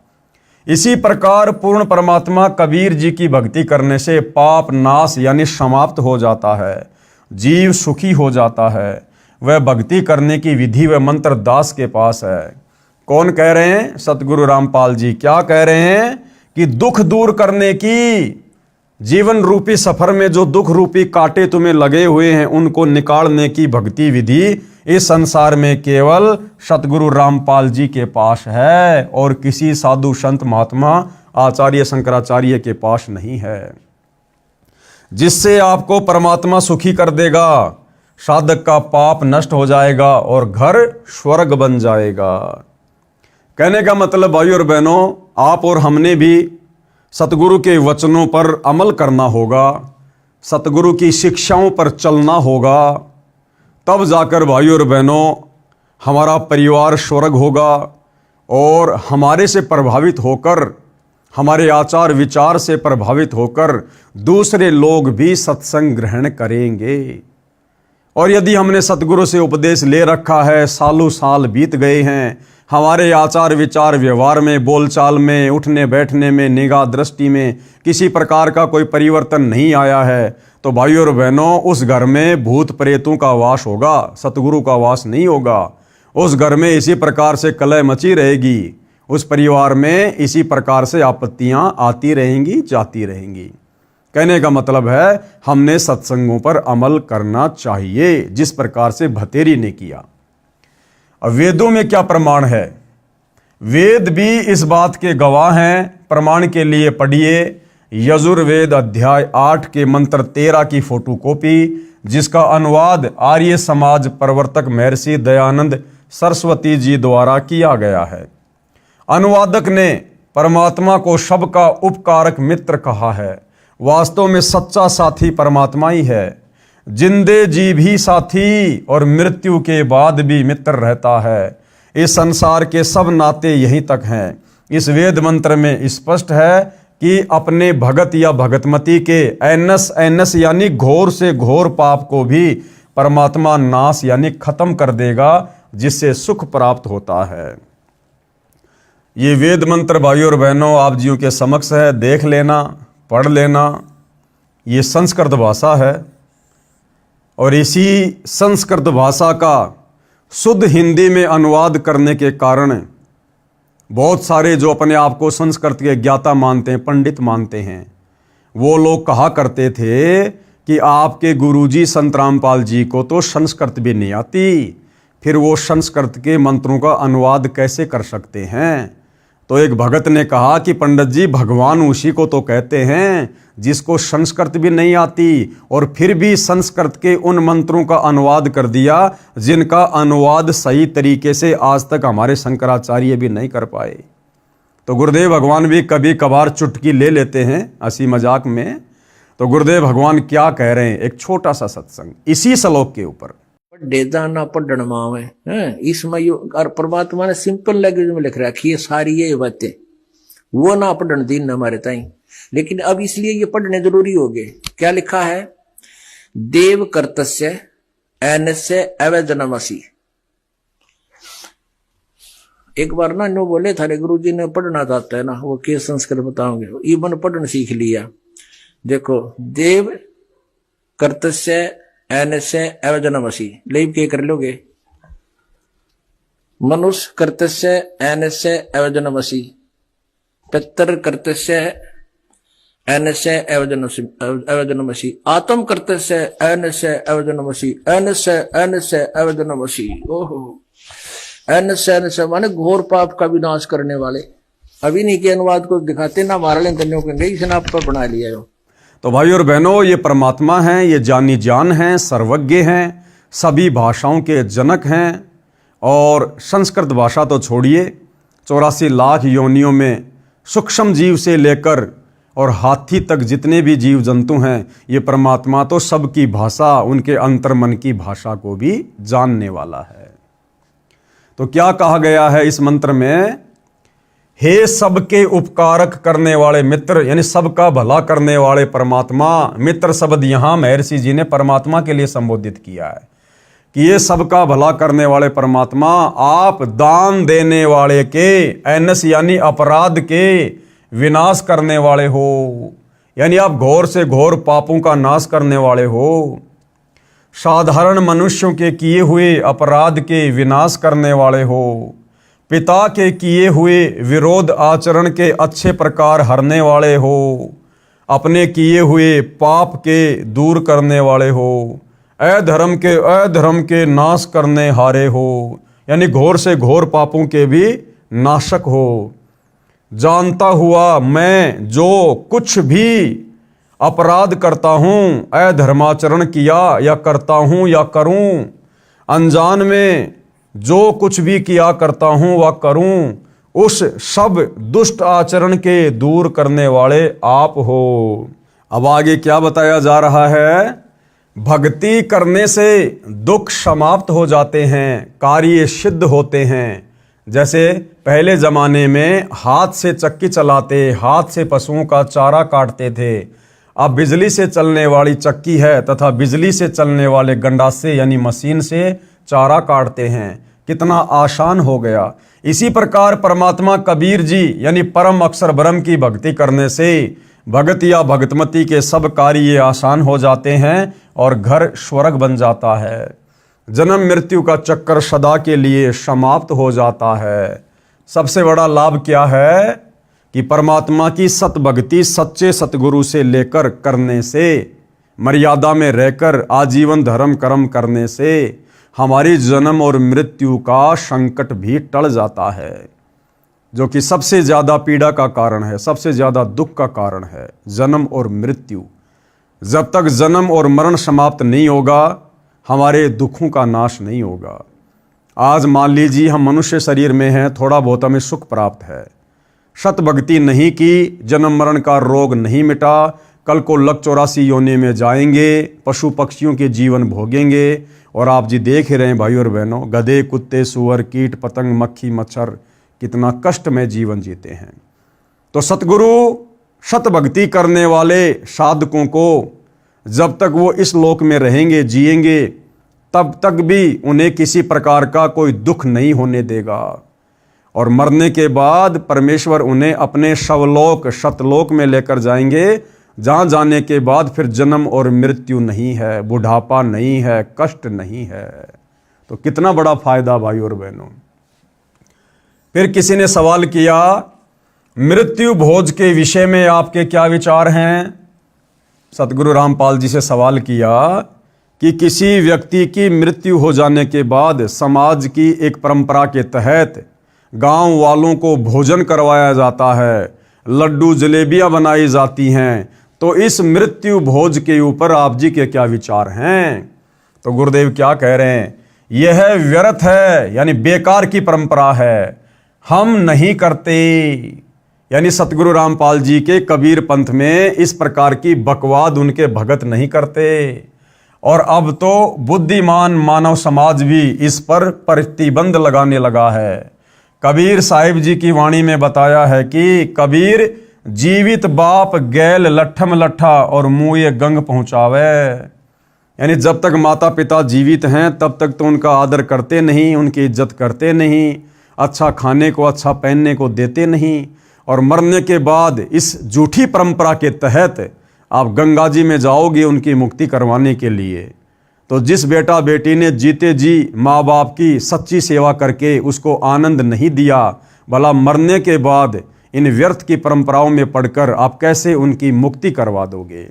इसी प्रकार पूर्ण परमात्मा कबीर जी की भक्ति करने से पाप नाश यानी समाप्त हो जाता है, जीव सुखी हो जाता है। वह भक्ति करने की विधि व मंत्र दास के पास है। कौन कह रहे हैं? सतगुरु रामपाल जी। क्या कह रहे हैं? कि दुख दूर करने की, जीवन रूपी सफर में जो दुख रूपी कांटे तुम्हें लगे हुए हैं, उनको निकालने की भक्ति विधि इस संसार में केवल सतगुरु रामपाल जी के पास है, और किसी साधु संत महात्मा आचार्य शंकराचार्य के पास नहीं है। जिससे आपको परमात्मा सुखी कर देगा, साधक का पाप नष्ट हो जाएगा और घर स्वर्ग बन जाएगा। कहने का मतलब भाइयों और बहनों, आप और हमने भी सतगुरु के वचनों पर अमल करना होगा, सतगुरु की शिक्षाओं पर चलना होगा। तब जाकर भाइयों और बहनों हमारा परिवार स्वर्ग होगा, और हमारे से प्रभावित होकर, हमारे आचार विचार से प्रभावित होकर दूसरे लोग भी सत्संग ग्रहण करेंगे। और यदि हमने सतगुरु से उपदेश ले रखा है, सालों साल बीत गए हैं, हमारे आचार विचार व्यवहार में, बोलचाल में, उठने बैठने में, निगाह दृष्टि में किसी प्रकार का कोई परिवर्तन नहीं आया है, तो भाइयों और बहनों उस घर में भूत प्रेतों का वास होगा, सतगुरु का वास नहीं होगा। उस घर में इसी प्रकार से कलह मची रहेगी, उस परिवार में इसी प्रकार से आपत्तियां आती रहेंगी, जाती रहेंगी। कहने का मतलब है हमने सत्संगों पर अमल करना चाहिए, जिस प्रकार से भतेरी ने किया। अब वेदों में क्या प्रमाण है? वेद भी इस बात के गवाह हैं। प्रमाण के लिए पढ़िए यजुर्वेद अध्याय 8 के मंत्र 13 की फोटोकॉपी, जिसका अनुवाद आर्य समाज प्रवर्तक महर्षि दयानंद सरस्वती जी द्वारा किया गया है। अनुवादक ने परमात्मा को सबका उपकारक मित्र कहा है। वास्तव में सच्चा साथी परमात्मा ही है। जिंदे जी भी साथी और मृत्यु के बाद भी मित्र रहता है। इस संसार के सब नाते यहीं तक हैं। इस वेद मंत्र में स्पष्ट है कि अपने भगत या भगतमती के ऐनस यानी घोर से घोर पाप को भी परमात्मा नाश यानी खत्म कर देगा, जिससे सुख प्राप्त होता है। ये वेद मंत्र भाइयों और बहनों आप जियों के समक्ष है, देख लेना, पढ़ लेना। ये संस्कृत भाषा है, और इसी संस्कृत भाषा का शुद्ध हिंदी में अनुवाद करने के कारण बहुत सारे जो अपने आप को संस्कृत के ज्ञाता मानते हैं, पंडित मानते हैं, वो लोग कहा करते थे कि आपके गुरुजी संत रामपाल जी को तो संस्कृत भी नहीं आती, फिर वो संस्कृत के मंत्रों का अनुवाद कैसे कर सकते हैं? तो एक भगत ने कहा कि पंडित जी, भगवान उसी को तो कहते हैं जिसको संस्कृत भी नहीं आती, और फिर भी संस्कृत के उन मंत्रों का अनुवाद कर दिया जिनका अनुवाद सही तरीके से आज तक हमारे शंकराचार्य भी नहीं कर पाए। तो गुरुदेव भगवान भी कभी कभार चुटकी ले लेते हैं हंसी मजाक में। तो गुरुदेव भगवान क्या कह रहे हैं, एक छोटा सा सत्संग इसी श्लोक के ऊपर। ना पढ़न मावे हैं इसमें यो और परमात्मा ने सिंपल लैंग्वेज में लिख रखी है सारी ये बातें, वो ना पढ़न दिन हमारे ताई। लेकिन अब इसलिए ये पढ़ने जरूरी हो गए। क्या लिखा है? देव कर्तस्य एनस्य अवजनमसी। एक बार ना नो बोले थारे गुरुजी ने पढ़ना चाहता है ना, वो के संस्कृत बताओगे, इवन पढ़ना सीख लिया। देखो, देव कर्तस्य एनस्य अवजनमसी लेब के कर लोगे, मनुष्य कर्तस्य एनस्य अवजनमसी, पितर कर्तस्य एनस्य अवजनमसी, आत्म कर्तस्य एनस्य अवजनमसी, एनस्य एनस्य अवजनमसी। ओहो, एनस्य एनस्य माने घोर पाप का विनाश करने वाले। अभी नहीं के अनुवाद को दिखाते ना, मारा लें कन्या कहेंगे इसने आप पर बना लिया हो। तो भाई और बहनों, ये परमात्मा हैं, ये जानी जान हैं, सर्वज्ञ हैं, सभी भाषाओं के जनक हैं। और संस्कृत भाषा तो छोड़िए, 84 लाख योनियों में सूक्ष्म जीव से लेकर और हाथी तक जितने भी जीव जंतु हैं, ये परमात्मा तो सबकी भाषा, उनके अंतर्मन की भाषा को भी जानने वाला है। तो क्या कहा गया है इस मंत्र में? हे सबके उपकारक करने वाले मित्र, यानी सबका भला करने वाले परमात्मा। मित्र शब्द यहाँ महर्षि जी ने परमात्मा के लिए संबोधित किया है कि ये सबका भला करने वाले परमात्मा, आप दान देने वाले के, एनस यानी अपराध के विनाश करने वाले हो, यानी आप घोर से घोर पापों का नाश करने वाले हो। साधारण मनुष्यों के किए हुए अपराध के विनाश करने वाले हो। पिता के किए हुए विरोध आचरण के अच्छे प्रकार हरने वाले हो। अपने किए हुए पाप के दूर करने वाले हो। अधर्म के नाश करने हारे हो, यानी घोर से घोर पापों के भी नाशक हो। जानता हुआ मैं जो कुछ भी अपराध करता हूँ, अधर्माचरण किया या करता हूँ या करूँ, अनजान में जो कुछ भी किया करता हूँ वह करूँ, उस सब दुष्ट आचरण के दूर करने वाले आप हो। अब आगे क्या बताया जा रहा है? भक्ति करने से दुख समाप्त हो जाते हैं, कार्य सिद्ध होते हैं। जैसे पहले जमाने में हाथ से चक्की चलाते, हाथ से पशुओं का चारा काटते थे। अब बिजली से चलने वाली चक्की है तथा बिजली से चलने वाले गंडासे यानी मशीन से चारा काटते हैं। कितना आसान हो गया। इसी प्रकार परमात्मा कबीर जी यानी परम अक्षर ब्रह्म की भक्ति करने से भगत या भगतमती के सब कार्य आसान हो जाते हैं और घर स्वर्ग बन जाता है। जन्म मृत्यु का चक्कर सदा के लिए समाप्त हो जाता है। सबसे बड़ा लाभ क्या है कि परमात्मा की सत भक्ति सच्चे सतगुरु से लेकर करने से, मर्यादा में रहकर आजीवन धर्म कर्म करने से हमारी जन्म और मृत्यु का संकट भी टल जाता है, जो कि सबसे ज़्यादा पीड़ा का कारण है, सबसे ज़्यादा दुख का कारण है, जन्म और मृत्यु। जब तक जन्म और मरण समाप्त नहीं होगा, हमारे दुखों का नाश नहीं होगा। आज मान लीजिए हम मनुष्य शरीर में हैं, थोड़ा बहुत हमें सुख प्राप्त है, सत भक्ति नहीं की, जन्म मरण का रोग नहीं मिटा, कल को लक 84 योनि में जाएंगे, पशु पक्षियों के जीवन भोगेंगे। और आप जी देख रहे हैं भाई और बहनों, गधे, कुत्ते, सुअर, कीट, पतंग, मक्खी, मच्छर कितना कष्ट में जीवन जीते हैं। तो सतगुरु सत भक्ति करने वाले साधकों को जब तक वो इस लोक में रहेंगे, जिएंगे, तब तक भी उन्हें किसी प्रकार का कोई दुख नहीं होने देगा। और मरने के बाद परमेश्वर उन्हें अपने शवलोक सतलोक में लेकर जाएंगे, जहाँ जाने के बाद फिर जन्म और मृत्यु नहीं है, बुढ़ापा नहीं है, कष्ट नहीं है। तो कितना बड़ा फायदा भाई और बहनों। फिर किसी ने सवाल किया, मृत्यु भोज के विषय में आपके क्या विचार हैं? सतगुरु रामपाल जी से सवाल किया कि किसी व्यक्ति की मृत्यु हो जाने के बाद समाज की एक परंपरा के तहत गांव वालों को भोजन करवाया जाता है, लड्डू जलेबियां बनाई जाती हैं। तो इस मृत्यु भोज के ऊपर आप जी के क्या विचार हैं? तो गुरुदेव क्या कह रहे हैं? यह व्यर्थ है, यानी बेकार की परंपरा है, हम नहीं करते। यानी सतगुरु रामपाल जी के कबीर पंथ में इस प्रकार की बकवाद उनके भगत नहीं करते। और अब तो बुद्धिमान मानव समाज भी इस पर प्रतिबंध लगाने लगा है। कबीर साहिब जी की वाणी में बताया है कि कबीर जीवित बाप गैल लट्ठम लट्ठा और मुँह गंग पहुँचावे। यानी जब तक माता पिता जीवित हैं तब तक तो उनका आदर करते नहीं, उनकी इज्जत करते नहीं, अच्छा खाने को अच्छा पहनने को देते नहीं। और मरने के बाद इस झूठी परंपरा के तहत आप गंगा जी में जाओगे उनकी मुक्ति करवाने के लिए। तो जिस बेटा बेटी ने जीते जी माँ बाप की सच्ची सेवा करके उसको आनंद नहीं दिया, भला मरने के बाद इन व्यर्थ की परंपराओं में पढ़कर आप कैसे उनकी मुक्ति करवा दोगे?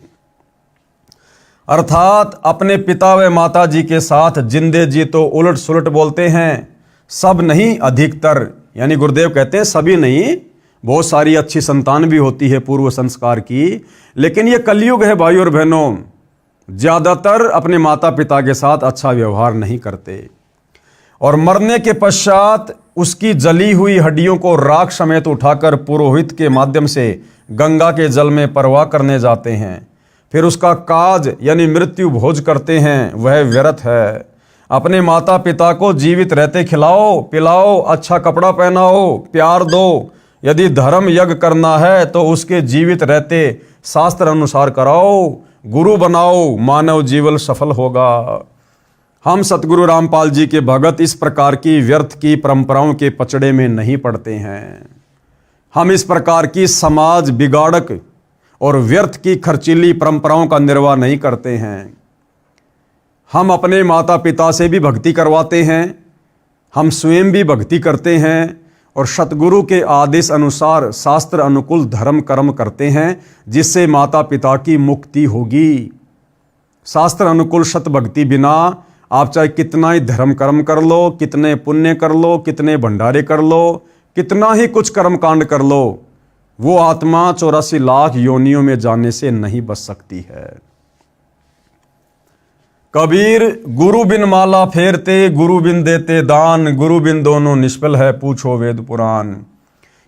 अर्थात अपने पिता व माता जी के साथ जिंदे जी तो उलट सुलट बोलते हैं, सब नहीं अधिकतर। यानी गुरुदेव कहते हैं सभी नहीं, बहुत सारी अच्छी संतान भी होती है पूर्व संस्कार की, लेकिन ये कलयुग है भाई और बहनों, ज़्यादातर अपने माता पिता के साथ अच्छा व्यवहार नहीं करते। और मरने के पश्चात उसकी जली हुई हड्डियों को राख समेत उठाकर पुरोहित के माध्यम से गंगा के जल में परवाह करने जाते हैं। फिर उसका काज यानी मृत्यु भोज करते हैं, वह व्यर्थ है। अपने माता पिता को जीवित रहते खिलाओ पिलाओ, अच्छा कपड़ा पहनाओ, प्यार दो। यदि धर्म यज्ञ करना है तो उसके जीवित रहते शास्त्र अनुसार कराओ, गुरु बनाओ, मानव जीवन सफल होगा। हम सतगुरु रामपाल जी के भगत इस प्रकार की व्यर्थ की परंपराओं के पचड़े में नहीं पड़ते हैं। हम इस प्रकार की समाज बिगाड़क और व्यर्थ की खर्चीली परंपराओं का निर्वाह नहीं करते हैं। हम अपने माता पिता से भी भक्ति करवाते हैं, हम स्वयं भी भक्ति करते हैं और सतगुरु के आदेश अनुसार शास्त्र अनुकूल धर्म कर्म करते हैं, जिससे माता पिता की मुक्ति होगी। शास्त्र अनुकूल सत भक्ति बिना आप चाहे कितना ही धर्म कर्म कर लो, कितने पुण्य कर लो, कितने भंडारे कर लो, कितना ही कुछ कर्म कांड कर लो, वो आत्मा 84 लाख योनियों में जाने से नहीं बच सकती है। कबीर गुरु बिन माला फेरते, गुरु बिन देते दान, गुरु बिन दोनों निष्फल है पूछो वेद पुराण।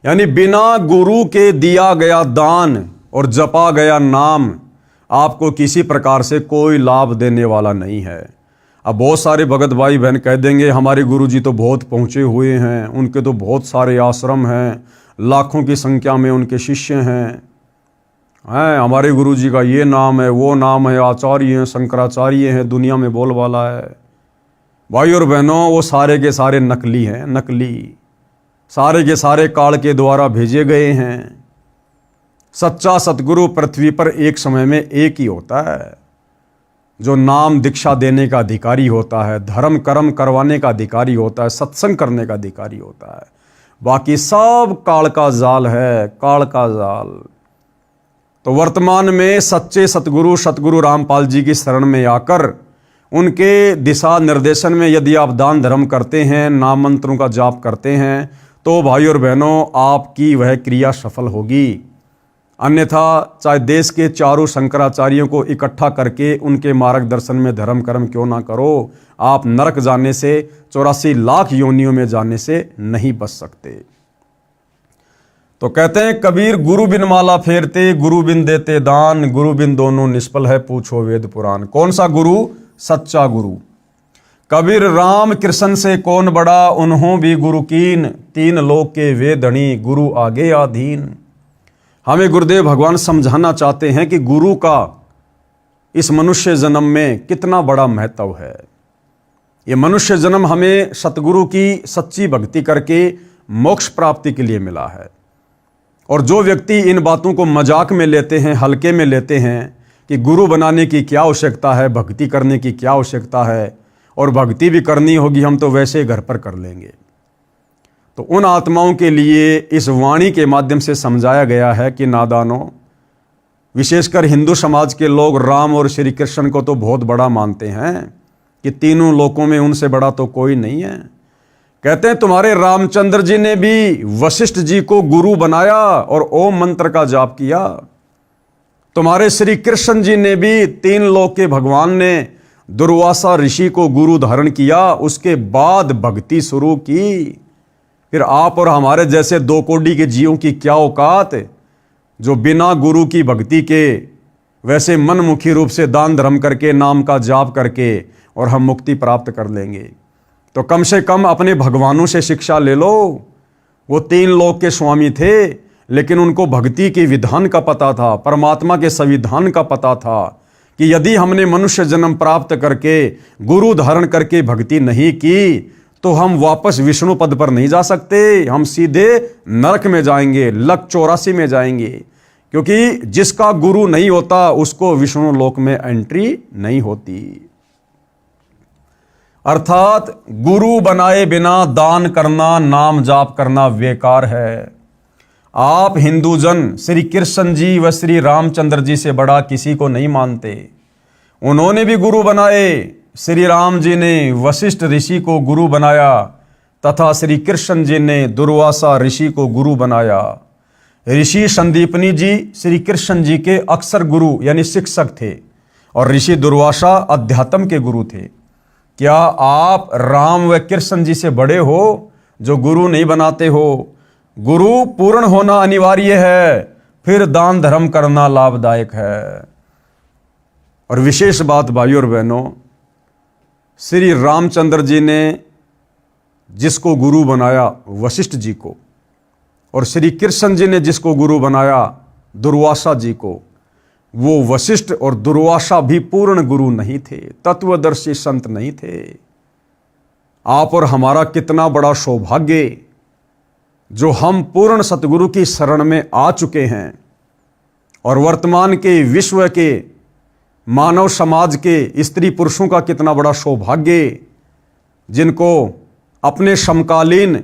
यानी बिना गुरु के दिया गया दान और जपा गया नाम आपको किसी प्रकार से कोई लाभ देने वाला नहीं है। अब बहुत सारे भगत भाई बहन कह देंगे हमारे गुरु जी तो बहुत पहुँचे हुए हैं, उनके तो बहुत सारे आश्रम हैं, लाखों की संख्या में उनके शिष्य हैं, हमारे गुरु जी का ये नाम है, वो नाम है, आचार्य हैं, शंकराचार्य हैं, दुनिया में बोलबाला है। भाई और बहनों, वो सारे के सारे नकली हैं, नकली, सारे के सारे काल के द्वारा भेजे गए हैं। सच्चा सतगुरु पृथ्वी पर एक समय में एक ही होता है, जो नाम दीक्षा देने का अधिकारी होता है, धर्म कर्म करवाने का अधिकारी होता है, सत्संग करने का अधिकारी होता है। बाकी सब काल का जाल है, काल का जाल। तो वर्तमान में सच्चे सतगुरु रामपाल जी की शरण में आकर उनके दिशा निर्देशन में यदि आप दान धर्म करते हैं, नाम मंत्रों का जाप करते हैं, तो भाई और बहनों आपकी वह क्रिया सफल होगी। अन्यथा चाहे देश के चारों शंकराचार्यों को इकट्ठा करके उनके मार्गदर्शन में धर्म कर्म क्यों ना करो, आप नरक जाने से, 84 लाख योनियों में जाने से नहीं बच सकते। तो कहते हैं कबीर गुरु बिन माला फेरते, गुरु बिन देते दान, गुरु बिन दोनों निष्फल है पूछो वेद पुराण। कौन सा गुरु? सच्चा गुरु। कबीर राम कृष्ण से कौन बड़ा, उन्हों भी गुरु कीन, तीन लोक के वे धनी, गुरु आगे आधीन। हमें गुरुदेव भगवान समझाना चाहते हैं कि गुरु का इस मनुष्य जन्म में कितना बड़ा महत्व है। ये मनुष्य जन्म हमें सतगुरु की सच्ची भक्ति करके मोक्ष प्राप्ति के लिए मिला है। और जो व्यक्ति इन बातों को मजाक में लेते हैं, हल्के में लेते हैं कि गुरु बनाने की क्या आवश्यकता है, भक्ति करने की क्या आवश्यकता है, और भक्ति भी करनी होगी हम तो वैसे घर पर कर लेंगे, तो उन आत्माओं के लिए इस वाणी के माध्यम से समझाया गया है कि नादानों, विशेषकर हिंदू समाज के लोग राम और श्री कृष्ण को तो बहुत बड़ा मानते हैं कि तीनों लोकों में उनसे बड़ा तो कोई नहीं है। कहते हैं तुम्हारे रामचंद्र जी ने भी वशिष्ठ जी को गुरु बनाया और ओम मंत्र का जाप किया। तुम्हारे श्री कृष्ण जी ने भी तीन लोक के भगवान ने दुर्वासा ऋषि को गुरु धारण किया, उसके बाद भक्ति शुरू की। फिर आप और हमारे जैसे दो कोड़ी के जीवों की क्या औकात जो बिना गुरु की भक्ति के वैसे मनमुखी रूप से दान धर्म करके नाम का जाप करके और हम मुक्ति प्राप्त कर लेंगे। तो कम से कम अपने भगवानों से शिक्षा ले लो। वो तीन लोक के स्वामी थे, लेकिन उनको भक्ति के विधान का पता था, परमात्मा के संविधान का पता था कि यदि हमने मनुष्य जन्म प्राप्त करके गुरु धारण करके भक्ति नहीं की तो हम वापस विष्णु पद पर नहीं जा सकते, हम सीधे नरक में जाएंगे, लक 84 में जाएंगे। क्योंकि जिसका गुरु नहीं होता उसको विष्णु लोक में एंट्री नहीं होती। अर्थात गुरु बनाए बिना दान करना, नाम जाप करना बेकार है। आप हिंदूजन श्री कृष्ण जी व श्री रामचंद्र जी से बड़ा किसी को नहीं मानते। उन्होंने भी गुरु बनाए। श्री राम जी ने वशिष्ठ ऋषि को गुरु बनाया तथा श्री कृष्ण जी ने दुर्वासा ऋषि को गुरु बनाया। ऋषि संदीपनी जी श्री कृष्ण जी के अक्सर गुरु यानी शिक्षक थे और ऋषि दुर्वासा अध्यात्म के गुरु थे। क्या आप राम व कृष्ण जी से बड़े हो जो गुरु नहीं बनाते हो? गुरु पूर्ण होना अनिवार्य है, फिर दान धर्म करना लाभदायक है। और विशेष बात भाइयों और बहनों, श्री रामचंद्र जी ने जिसको गुरु बनाया वशिष्ठ जी को, और श्री कृष्ण जी ने जिसको गुरु बनाया दुर्वासा जी को, वो वशिष्ठ और दुर्वासा भी पूर्ण गुरु नहीं थे, तत्वदर्शी संत नहीं थे। आप और हमारा कितना बड़ा सौभाग्य जो हम पूर्ण सतगुरु की शरण में आ चुके हैं और वर्तमान के विश्व के मानव समाज के स्त्री पुरुषों का कितना बड़ा सौभाग्य जिनको अपने समकालीन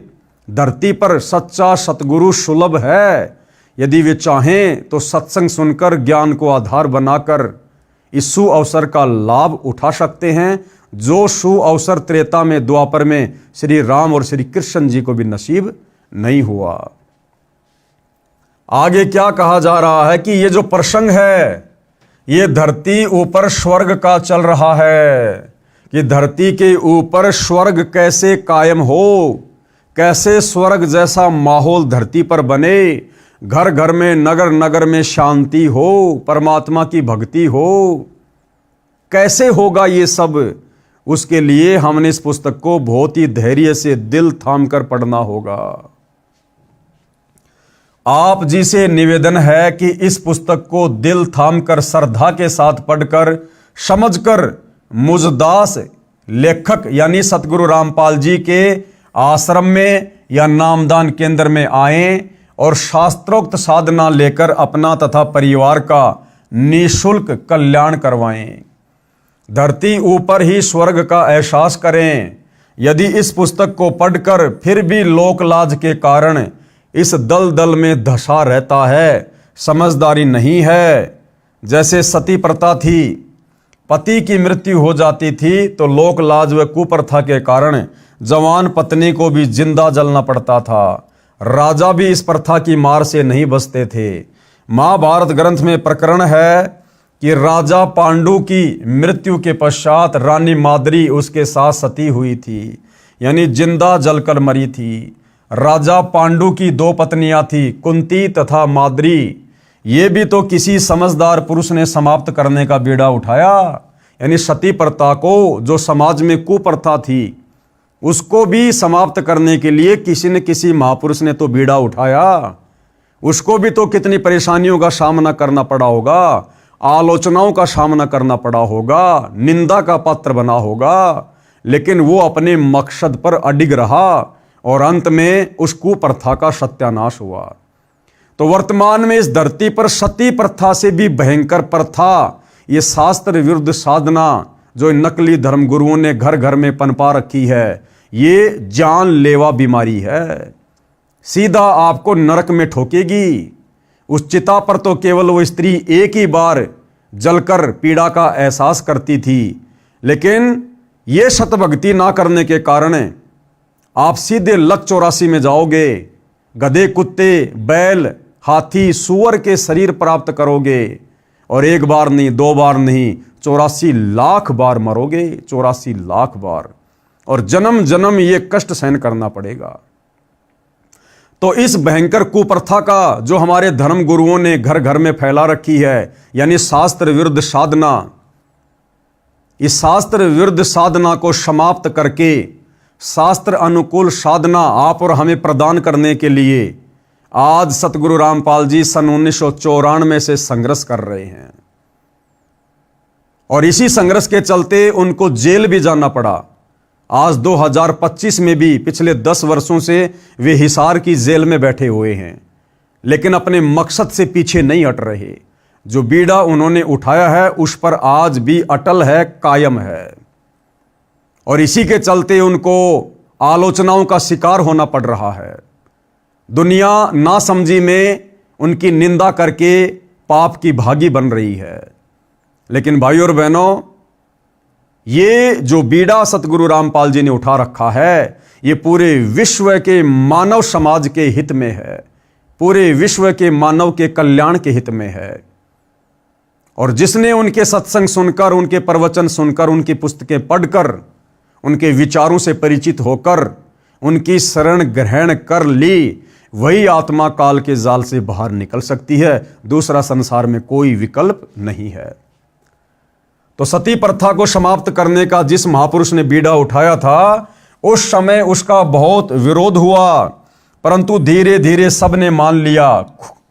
धरती पर सच्चा सतगुरु सुलभ है। यदि वे चाहें तो सत्संग सुनकर ज्ञान को आधार बनाकर इस सु अवसर का लाभ उठा सकते हैं, जो सु अवसर त्रेता में द्वापर में श्री राम और श्री कृष्ण जी को भी नसीब नहीं हुआ। आगे क्या कहा जा रहा है कि ये जो प्रसंग है ये धरती ऊपर स्वर्ग का चल रहा है कि धरती के ऊपर स्वर्ग कैसे कायम हो, कैसे स्वर्ग जैसा माहौल धरती पर बने, घर घर में नगर नगर में शांति हो, परमात्मा की भक्ति हो। कैसे होगा ये सब? उसके लिए हमने इस पुस्तक को बहुत ही धैर्य से दिल थाम कर पढ़ना होगा। आप जी से निवेदन है कि इस पुस्तक को दिल थाम कर श्रद्धा के साथ पढ़कर समझकर मुझदास लेखक यानी सतगुरु रामपाल जी के आश्रम में या नामदान केंद्र में आएं और शास्त्रोक्त साधना लेकर अपना तथा परिवार का निःशुल्क कल्याण करवाएं। धरती ऊपर ही स्वर्ग का एहसास करें। यदि इस पुस्तक को पढ़कर फिर भी लोक लाज के कारण इस दलदल में धंसा रहता है, समझदारी नहीं है, जैसे सती प्रथा थी, पति की मृत्यु हो जाती थी तो लोक लाज व कुप्रथा के कारण जवान पत्नी को भी जिंदा जलना पड़ता था। राजा भी इस प्रथा की मार से नहीं बचते थे। महाभारत ग्रंथ में प्रकरण है कि राजा पांडु की मृत्यु के पश्चात रानी माद्री उसके साथ सती हुई थी, यानी जिंदा जलकर मरी थी। राजा पांडु की दो पत्नियां थी, कुंती तथा माद्री। ये भी तो किसी समझदार पुरुष ने समाप्त करने का बीड़ा उठाया, यानी सती प्रथा को, जो समाज में कुप्रथा थी, उसको भी समाप्त करने के लिए किसी न किसी महापुरुष ने तो बीड़ा उठाया। उसको भी तो कितनी परेशानियों का सामना करना पड़ा होगा, आलोचनाओं का सामना करना पड़ा होगा, निंदा का पात्र बना होगा, लेकिन वो अपने मकसद पर अडिग रहा और अंत में उस कुप्रथा का सत्यानाश हुआ। तो वर्तमान में इस धरती पर सती प्रथा से भी भयंकर प्रथा, ये शास्त्र विरुद्ध साधना जो नकली धर्म गुरुओं ने घर घर में पनपा रखी है, ये जानलेवा बीमारी है। सीधा आपको नरक में ठोकेगी। उस चिता पर तो केवल वो स्त्री एक ही बार जलकर पीड़ा का एहसास करती थी, लेकिन ये शतभक्ति ना करने के कारण आप सीधे लक 84 में जाओगे। गधे, कुत्ते, बैल, हाथी, सूअर के शरीर प्राप्त करोगे और एक बार नहीं, दो बार नहीं, 84 लाख बार मरोगे, 84 लाख बार, और जन्म जन्म ये कष्ट सहन करना पड़ेगा। तो इस भयंकर कुप्रथा का जो हमारे धर्म गुरुओं ने घर घर में फैला रखी है, यानी शास्त्र विरुद्ध साधना, इस शास्त्र विरुद्ध साधना को समाप्त करके शास्त्र अनुकूल साधना आप और हमें प्रदान करने के लिए आज सतगुरु रामपाल जी सन 1994 से संघर्ष कर रहे हैं, और इसी संघर्ष के चलते उनको जेल भी जाना पड़ा। आज 2025 में भी पिछले 10 वर्षों से वे हिसार की जेल में बैठे हुए हैं, लेकिन अपने मकसद से पीछे नहीं हट रहे। जो बीड़ा उन्होंने उठाया है उस पर आज भी अटल है, कायम है, और इसी के चलते उनको आलोचनाओं का शिकार होना पड़ रहा है। दुनिया नासमझी में उनकी निंदा करके पाप की भागी बन रही है। लेकिन भाइयों और बहनों, ये जो बीड़ा सतगुरु रामपाल जी ने उठा रखा है, ये पूरे विश्व के मानव समाज के हित में है, पूरे विश्व के मानव के कल्याण के हित में है। और जिसने उनके सत्संग सुनकर, उनके प्रवचन सुनकर, उनकी पुस्तकें पढ़कर, उनके विचारों से परिचित होकर उनकी शरण ग्रहण कर ली, वही आत्मा काल के जाल से बाहर निकल सकती है। दूसरा संसार में कोई विकल्प नहीं है। तो सती प्रथा को समाप्त करने का जिस महापुरुष ने बीड़ा उठाया था, उस समय उसका बहुत विरोध हुआ, परंतु धीरे धीरे सबने मान लिया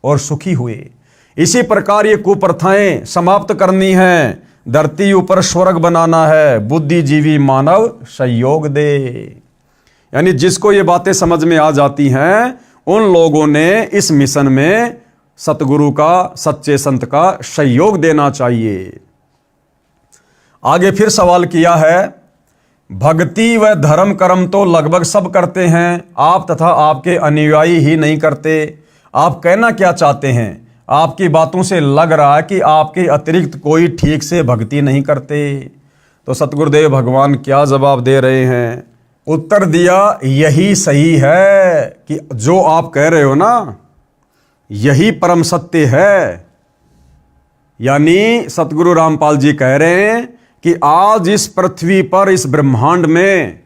और सुखी हुए। इसी प्रकार ये कुप्रथाएं समाप्त करनी है, धरती ऊपर स्वर्ग बनाना है, बुद्धिजीवी मानव सहयोग दे। यानी जिसको ये बातें समझ में आ जाती हैं, उन लोगों ने इस मिशन में सतगुरु का, सच्चे संत का सहयोग देना चाहिए। आगे फिर सवाल किया है, भक्ति व धर्म कर्म तो लगभग सब करते हैं, आप तथा आपके अनुयायी ही नहीं करते। आप कहना क्या चाहते हैं? आपकी बातों से लग रहा है कि आपके अतिरिक्त कोई ठीक से भक्ति नहीं करते। तो सतगुरुदेव भगवान क्या जवाब दे रहे हैं? उत्तर दिया, यही सही है कि जो आप कह रहे हो ना, यही परम सत्य है। यानी सतगुरु रामपाल जी कह रहे हैं कि आज इस पृथ्वी पर, इस ब्रह्मांड में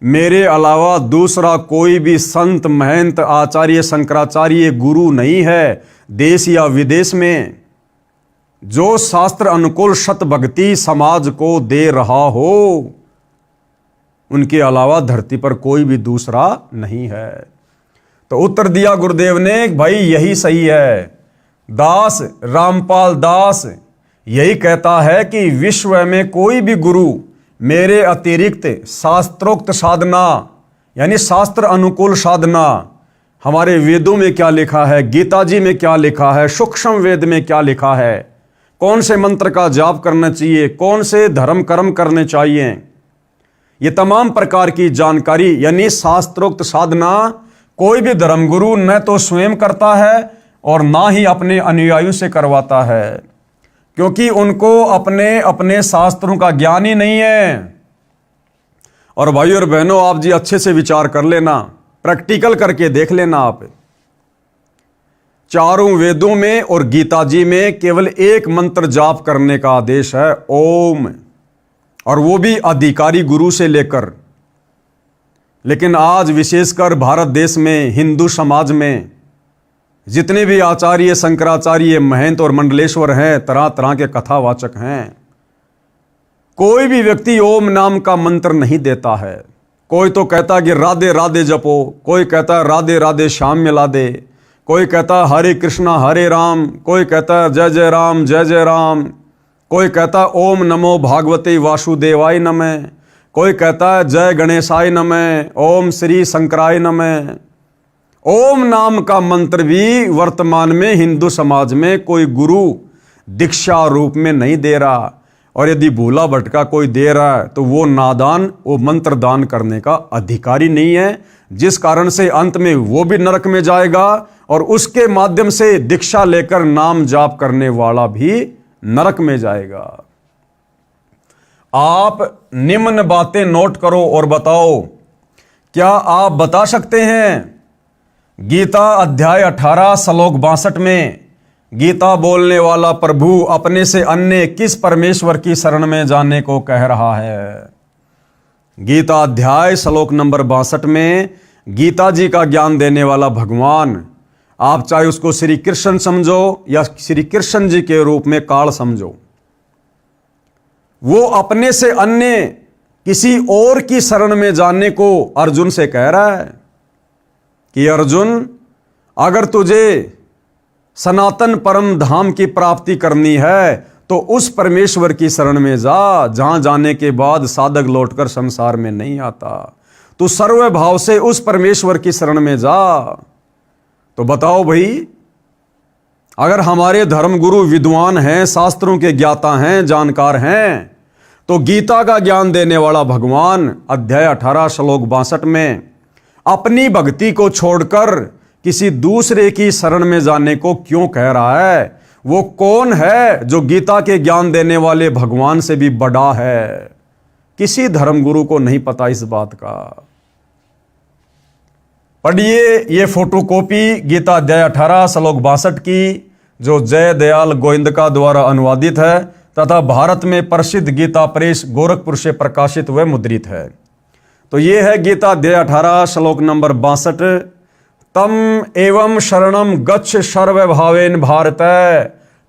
मेरे अलावा दूसरा कोई भी संत, महंत, आचार्य, शंकराचार्य, गुरु नहीं है देश या विदेश में, जो शास्त्र अनुकूल सत भक्ति समाज को दे रहा हो। उनके अलावा धरती पर कोई भी दूसरा नहीं है। तो उत्तर दिया गुरुदेव ने, भाई यही सही है। दास रामपाल दास यही कहता है कि विश्व में कोई भी गुरु मेरे अतिरिक्त शास्त्रोक्त साधना, यानी शास्त्र अनुकूल साधना, हमारे वेदों में क्या लिखा है, गीता जी में क्या लिखा है, सूक्ष्म वेद में क्या लिखा है, कौन से मंत्र का जाप करना चाहिए, कौन से धर्म कर्म करने चाहिए, ये तमाम प्रकार की जानकारी, यानी शास्त्रोक्त साधना कोई भी धर्मगुरु न तो स्वयं करता है और ना ही अपने अनुयायियों से करवाता है, क्योंकि उनको अपने अपने शास्त्रों का ज्ञान ही नहीं है। और भाइयों और बहनों, आप जी अच्छे से विचार कर लेना, प्रैक्टिकल करके देख लेना। आप चारों वेदों में और गीता जी में केवल एक मंत्र जाप करने का आदेश है, ओम, और वो भी अधिकारी गुरु से लेकर। लेकिन आज विशेषकर भारत देश में, हिंदू समाज में जितने भी आचार्य, शंकराचार्य, महंत और मंडलेश्वर हैं, तरह तरह के कथावाचक हैं, कोई भी व्यक्ति ओम नाम का मंत्र नहीं देता है। कोई तो कहता है कि राधे राधे जपो, कोई कहता है राधे राधे श्याम मिला दे, कोई कहता है हरे कृष्णा हरे राम, कोई कहता है जय जय राम जय जय राम, कोई कहता है ओम नमो भागवते वासुदेवाय नमः, कोई कहता है जय गणेशाय नमः, ओम श्री शंकराय नमः। ओम नाम का मंत्र भी वर्तमान में हिंदू समाज में कोई गुरु दीक्षा रूप में नहीं दे रहा, और यदि भूला भटका कोई दे रहा है तो वो नादान, वो मंत्र दान करने का अधिकारी नहीं है, जिस कारण से अंत में वो भी नरक में जाएगा और उसके माध्यम से दीक्षा लेकर नाम जाप करने वाला भी नरक में जाएगा। आप निम्न बातें नोट करो और बताओ, क्या आप बता सकते हैं गीता अध्याय 18 श्लोक 62 में गीता बोलने वाला प्रभु अपने से अन्य किस परमेश्वर की शरण में जाने को कह रहा है? गीता अध्याय श्लोक नंबर 62 में गीता जी का ज्ञान देने वाला भगवान, आप चाहे उसको श्री कृष्ण समझो या श्री कृष्ण जी के रूप में काल समझो, वो अपने से अन्य किसी और की शरण में जाने को अर्जुन से कह रहा है कि अर्जुन, अगर तुझे सनातन परम धाम की प्राप्ति करनी है तो उस परमेश्वर की शरण में जा, जहां जाने के बाद साधक लौटकर संसार में नहीं आता। तू सर्व भाव से उस परमेश्वर की शरण में जा। तो बताओ भाई, अगर हमारे धर्मगुरु विद्वान हैं, शास्त्रों के ज्ञाता हैं, जानकार हैं, तो गीता का ज्ञान देने वाला भगवान अध्याय 18 श्लोक 62 में अपनी भक्ति को छोड़कर किसी दूसरे की शरण में जाने को क्यों कह रहा है? वो कौन है जो गीता के ज्ञान देने वाले भगवान से भी बड़ा है? किसी धर्मगुरु को नहीं पता इस बात का। पढ़िए ये फोटोकॉपी गीता अध्याय 18 श्लोक 62 की, जो जय दयाल गोविंदका द्वारा अनुवादित है तथा भारत में प्रसिद्ध गीता प्रेस गोरखपुर से प्रकाशित व मुद्रित है। तो ये है गीता अध्याय 18 श्लोक नंबर 62। तम एवं शरणम गच्छ सर्वभावेन भारत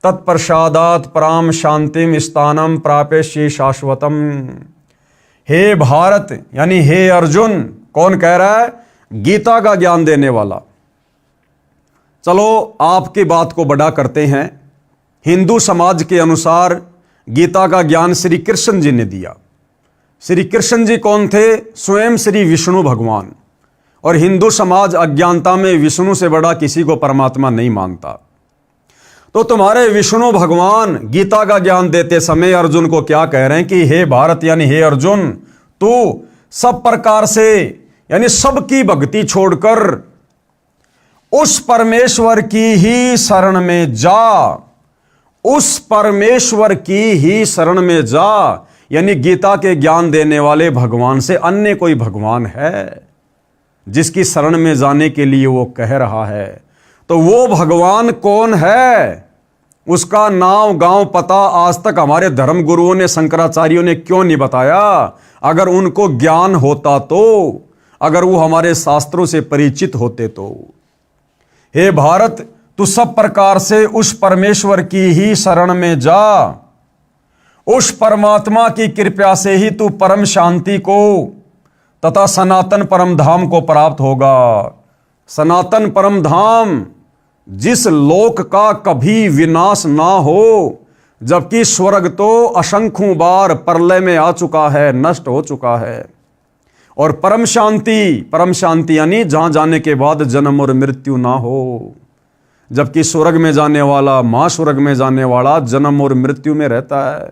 तत्प्रसादात पराम शांतिम स्थानम प्रापेष्यि शाश्वतम। हे भारत, यानी हे अर्जुन, कौन कह रहा है? गीता का ज्ञान देने वाला। चलो आपकी बात को बड़ा करते हैं। हिंदू समाज के अनुसार गीता का ज्ञान श्री कृष्ण जी ने दिया। श्री कृष्ण जी कौन थे? स्वयं श्री विष्णु भगवान। और हिंदू समाज अज्ञानता में विष्णु से बड़ा किसी को परमात्मा नहीं मानता। तो तुम्हारे विष्णु भगवान गीता का ज्ञान देते समय अर्जुन को क्या कह रहे हैं कि हे भारत, यानी हे अर्जुन, तू सब प्रकार से यानी सबकी भक्ति छोड़कर उस परमेश्वर की ही शरण में जा। उस परमेश्वर की ही शरण में जा, यानी गीता के ज्ञान देने वाले भगवान से अन्य कोई भगवान है जिसकी शरण में जाने के लिए वो कह रहा है? तो वो भगवान कौन है? उसका नाम, गांव, पता आज तक हमारे धर्म गुरुओं ने, शंकराचार्यों ने क्यों नहीं बताया? अगर उनको ज्ञान होता तो, अगर वो हमारे शास्त्रों से परिचित होते तो। हे भारत, तू सब प्रकार से उस परमेश्वर की ही शरण में जा। उस परमात्मा की कृपा से ही तू परम शांति को तथा सनातन परम धाम को प्राप्त होगा। सनातन परम धाम, जिस लोक का कभी विनाश ना हो, जबकि स्वर्ग तो असंख्यों बार प्रलय में आ चुका है, नष्ट हो चुका है। और परम शांति यानी जहां जाने के बाद जन्म और मृत्यु ना हो, जबकि स्वर्ग में जाने वाला, महास्वर्ग में जाने वाला जन्म और मृत्यु में रहता है।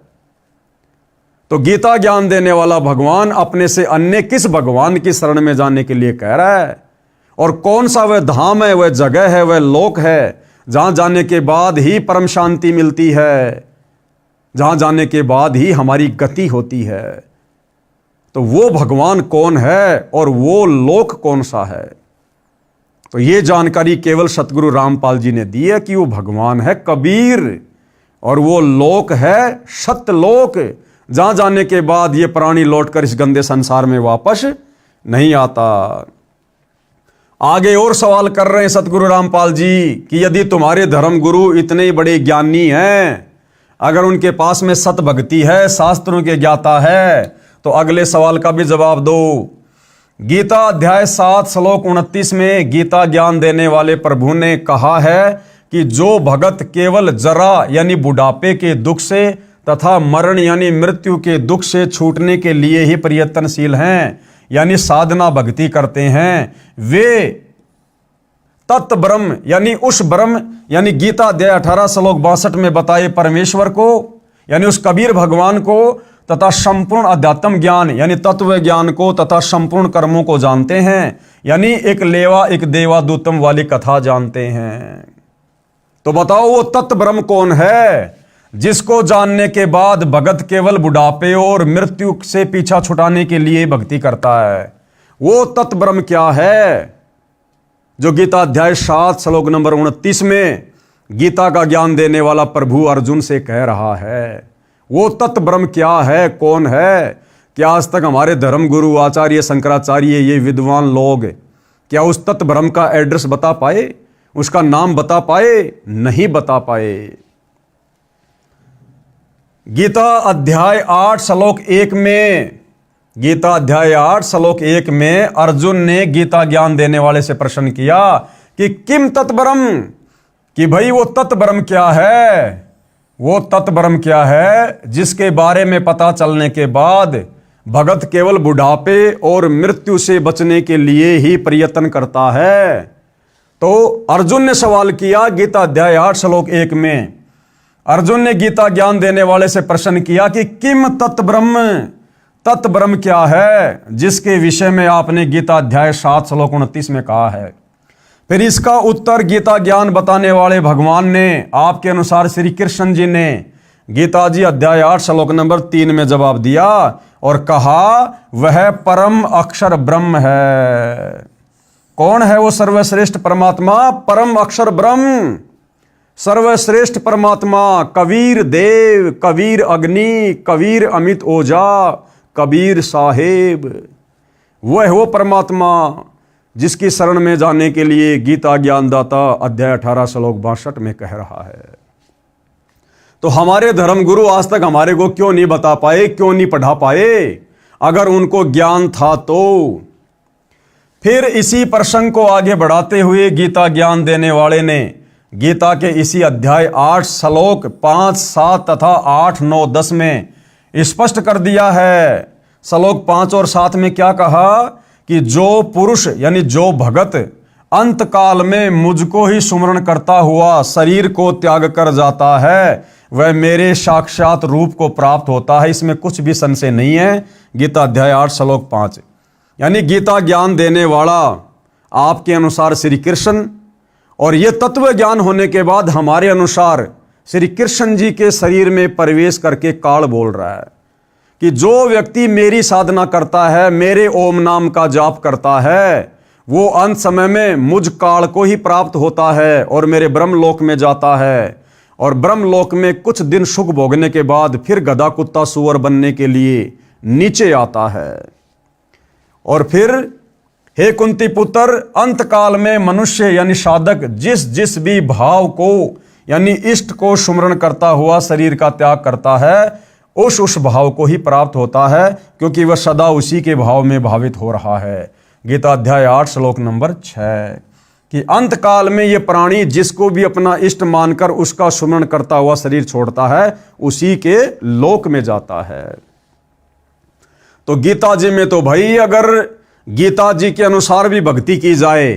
तो गीता ज्ञान देने वाला भगवान अपने से अन्य किस भगवान की शरण में जाने के लिए कह रहा है? और कौन सा वह धाम है, वह जगह है, वह लोक है जहां जाने के बाद ही परम शांति मिलती है, जहां जाने के बाद ही हमारी गति होती है? तो वो भगवान कौन है और वो लोक कौन सा है? तो ये जानकारी केवल सतगुरु रामपाल जी ने दी है कि वो भगवान है कबीर, और वो लोक है सत्यलोक, जहां जाने के बाद ये प्राणी लौटकर इस गंदे संसार में वापस नहीं आता। आगे और सवाल कर रहे हैं सतगुरु रामपाल जी कि यदि तुम्हारे धर्म गुरु इतने बड़े ज्ञानी हैं, अगर उनके पास में सत भक्ति है, शास्त्रों के ज्ञाता है, तो अगले सवाल का भी जवाब दो। गीता अध्याय 7 श्लोक 29 में गीता ज्ञान देने वाले प्रभु ने कहा है कि जो भगत केवल जरा यानी बुढ़ापे के दुख से तथा मरण यानी मृत्यु के दुख से छूटने के लिए ही प्रयत्नशील हैं, यानी साधना भक्ति करते हैं, वे तत् ब्रह्म यानी उस ब्रह्म यानी गीता अध्याय 18 श्लोक 62 में बताए परमेश्वर को, यानी उस कबीर भगवान को तथा संपूर्ण अध्यात्म ज्ञान यानी तत्व ज्ञान को तथा संपूर्ण कर्मों को जानते हैं, यानी एक लेवा एक देवा दूतम वाली कथा जानते हैं। तो बताओ वो तत्व ब्रह्म कौन है, जिसको जानने के बाद भगत केवल बुढ़ापे और मृत्यु से पीछा छुटाने के लिए भक्ति करता है। वो तत्व ब्रह्म क्या है, जो गीता अध्याय 7 श्लोक नंबर 29 में गीता का ज्ञान देने वाला प्रभु अर्जुन से कह रहा है। वो तत्व ब्रह्म क्या है, कौन है? क्या आज तक हमारे धर्म गुरु आचार्य शंकराचार्य ये विद्वान लोग क्या उस तत्व ब्रह्म का एड्रेस बता पाए, उसका नाम बता पाए? नहीं बता पाए। गीता अध्याय 8 श्लोक 1 में गीता अध्याय 8 श्लोक 1 में अर्जुन ने गीता ज्ञान देने वाले से प्रश्न किया कि किम तत्ब्रह्म, कि भाई वो तत्ब्रह्म क्या है, वो तत्ब्रह्म क्या है जिसके बारे में पता चलने के बाद भगत केवल बुढ़ापे और मृत्यु से बचने के लिए ही प्रयत्न करता है। तो अर्जुन ने सवाल किया गीता अध्याय 8 श्लोक 1 में अर्जुन ने गीता ज्ञान देने वाले से प्रश्न किया कि किम तत्ब्रह्म, तत्ब्रह्म क्या है जिसके विषय में आपने गीता अध्याय 7 श्लोक 29 में कहा है। फिर इसका उत्तर गीता ज्ञान बताने वाले भगवान ने आपके अनुसार श्री कृष्ण जी ने गीता जी अध्याय 8 श्लोक नंबर 3 में जवाब दिया और कहा वह परम अक्षर ब्रह्म है। कौन है वो सर्वश्रेष्ठ परमात्मा? परम अक्षर ब्रह्म, सर्वश्रेष्ठ परमात्मा, कबीर देव, कबीर अग्नि, कबीर अमित ओझा, कबीर साहेब, वह वो परमात्मा जिसकी शरण में जाने के लिए गीता ज्ञानदाता अध्याय 18 श्लोक 62 में कह रहा है। तो हमारे धर्म गुरु आज तक हमारे को क्यों नहीं बता पाए, क्यों नहीं पढ़ा पाए? अगर उनको ज्ञान था तो। फिर इसी प्रसंग को आगे बढ़ाते हुए गीता ज्ञान देने वाले ने गीता के इसी अध्याय 8 श्लोक 5, 7 तथा 8, 9, 10 में स्पष्ट कर दिया है। श्लोक 5 और 7 में क्या कहा कि जो पुरुष यानी जो भगत अंत काल में मुझको ही सुमरण करता हुआ शरीर को त्याग कर जाता है वह मेरे साक्षात रूप को प्राप्त होता है। इसमें कुछ भी संशय नहीं है। गीता अध्याय 8 श्लोक 5 यानी गीता ज्ञान देने वाला आपके अनुसार श्री कृष्ण, और ये तत्व ज्ञान होने के बाद हमारे अनुसार श्री कृष्ण जी के शरीर में प्रवेश करके काल बोल रहा है कि जो व्यक्ति मेरी साधना करता है, मेरे ओम नाम का जाप करता है, वो अंत समय में मुझ काल को ही प्राप्त होता है और मेरे ब्रह्मलोक में जाता है। और ब्रह्मलोक में कुछ दिन सुख भोगने के बाद फिर गधा कुत्ता सुअर बनने के लिए नीचे आता है। और फिर हे कुंती पुत्र, अंत काल में मनुष्य यानी साधक जिस जिस भी भाव को यानी इष्ट को सुमरण करता हुआ शरीर का त्याग करता है उस भाव को ही प्राप्त होता है, क्योंकि वह सदा उसी के भाव में भावित हो रहा है। गीता अध्याय 8 श्लोक नंबर 6 कि अंत काल में ये प्राणी जिसको भी अपना इष्ट मानकर उसका सुमरण करता हुआ शरीर छोड़ता है उसी के लोक में जाता है। तो गीता जी में तो भाई अगर गीता जी के अनुसार भी भक्ति की जाए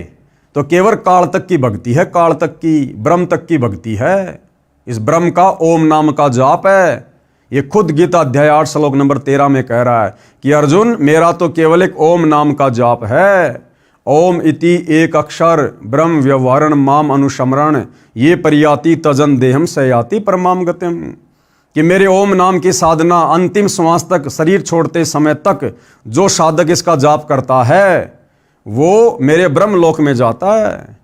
तो केवल काल तक की भक्ति है, काल तक की, ब्रह्म तक की भक्ति है। इस ब्रह्म का ओम नाम का जाप है। ये खुद गीता अध्याय 8 श्लोक नंबर 13 में कह रहा है कि अर्जुन मेरा तो केवल एक ओम नाम का जाप है। ओम इति एक अक्षर ब्रह्म व्यवहारण माम अनुसमरण ये परियाति तजन देहम सयाति परमाम गतिम, कि मेरे ओम नाम की साधना अंतिम श्वास तक, शरीर छोड़ते समय तक जो साधक इसका जाप करता है वो मेरे ब्रह्मलोक में जाता है।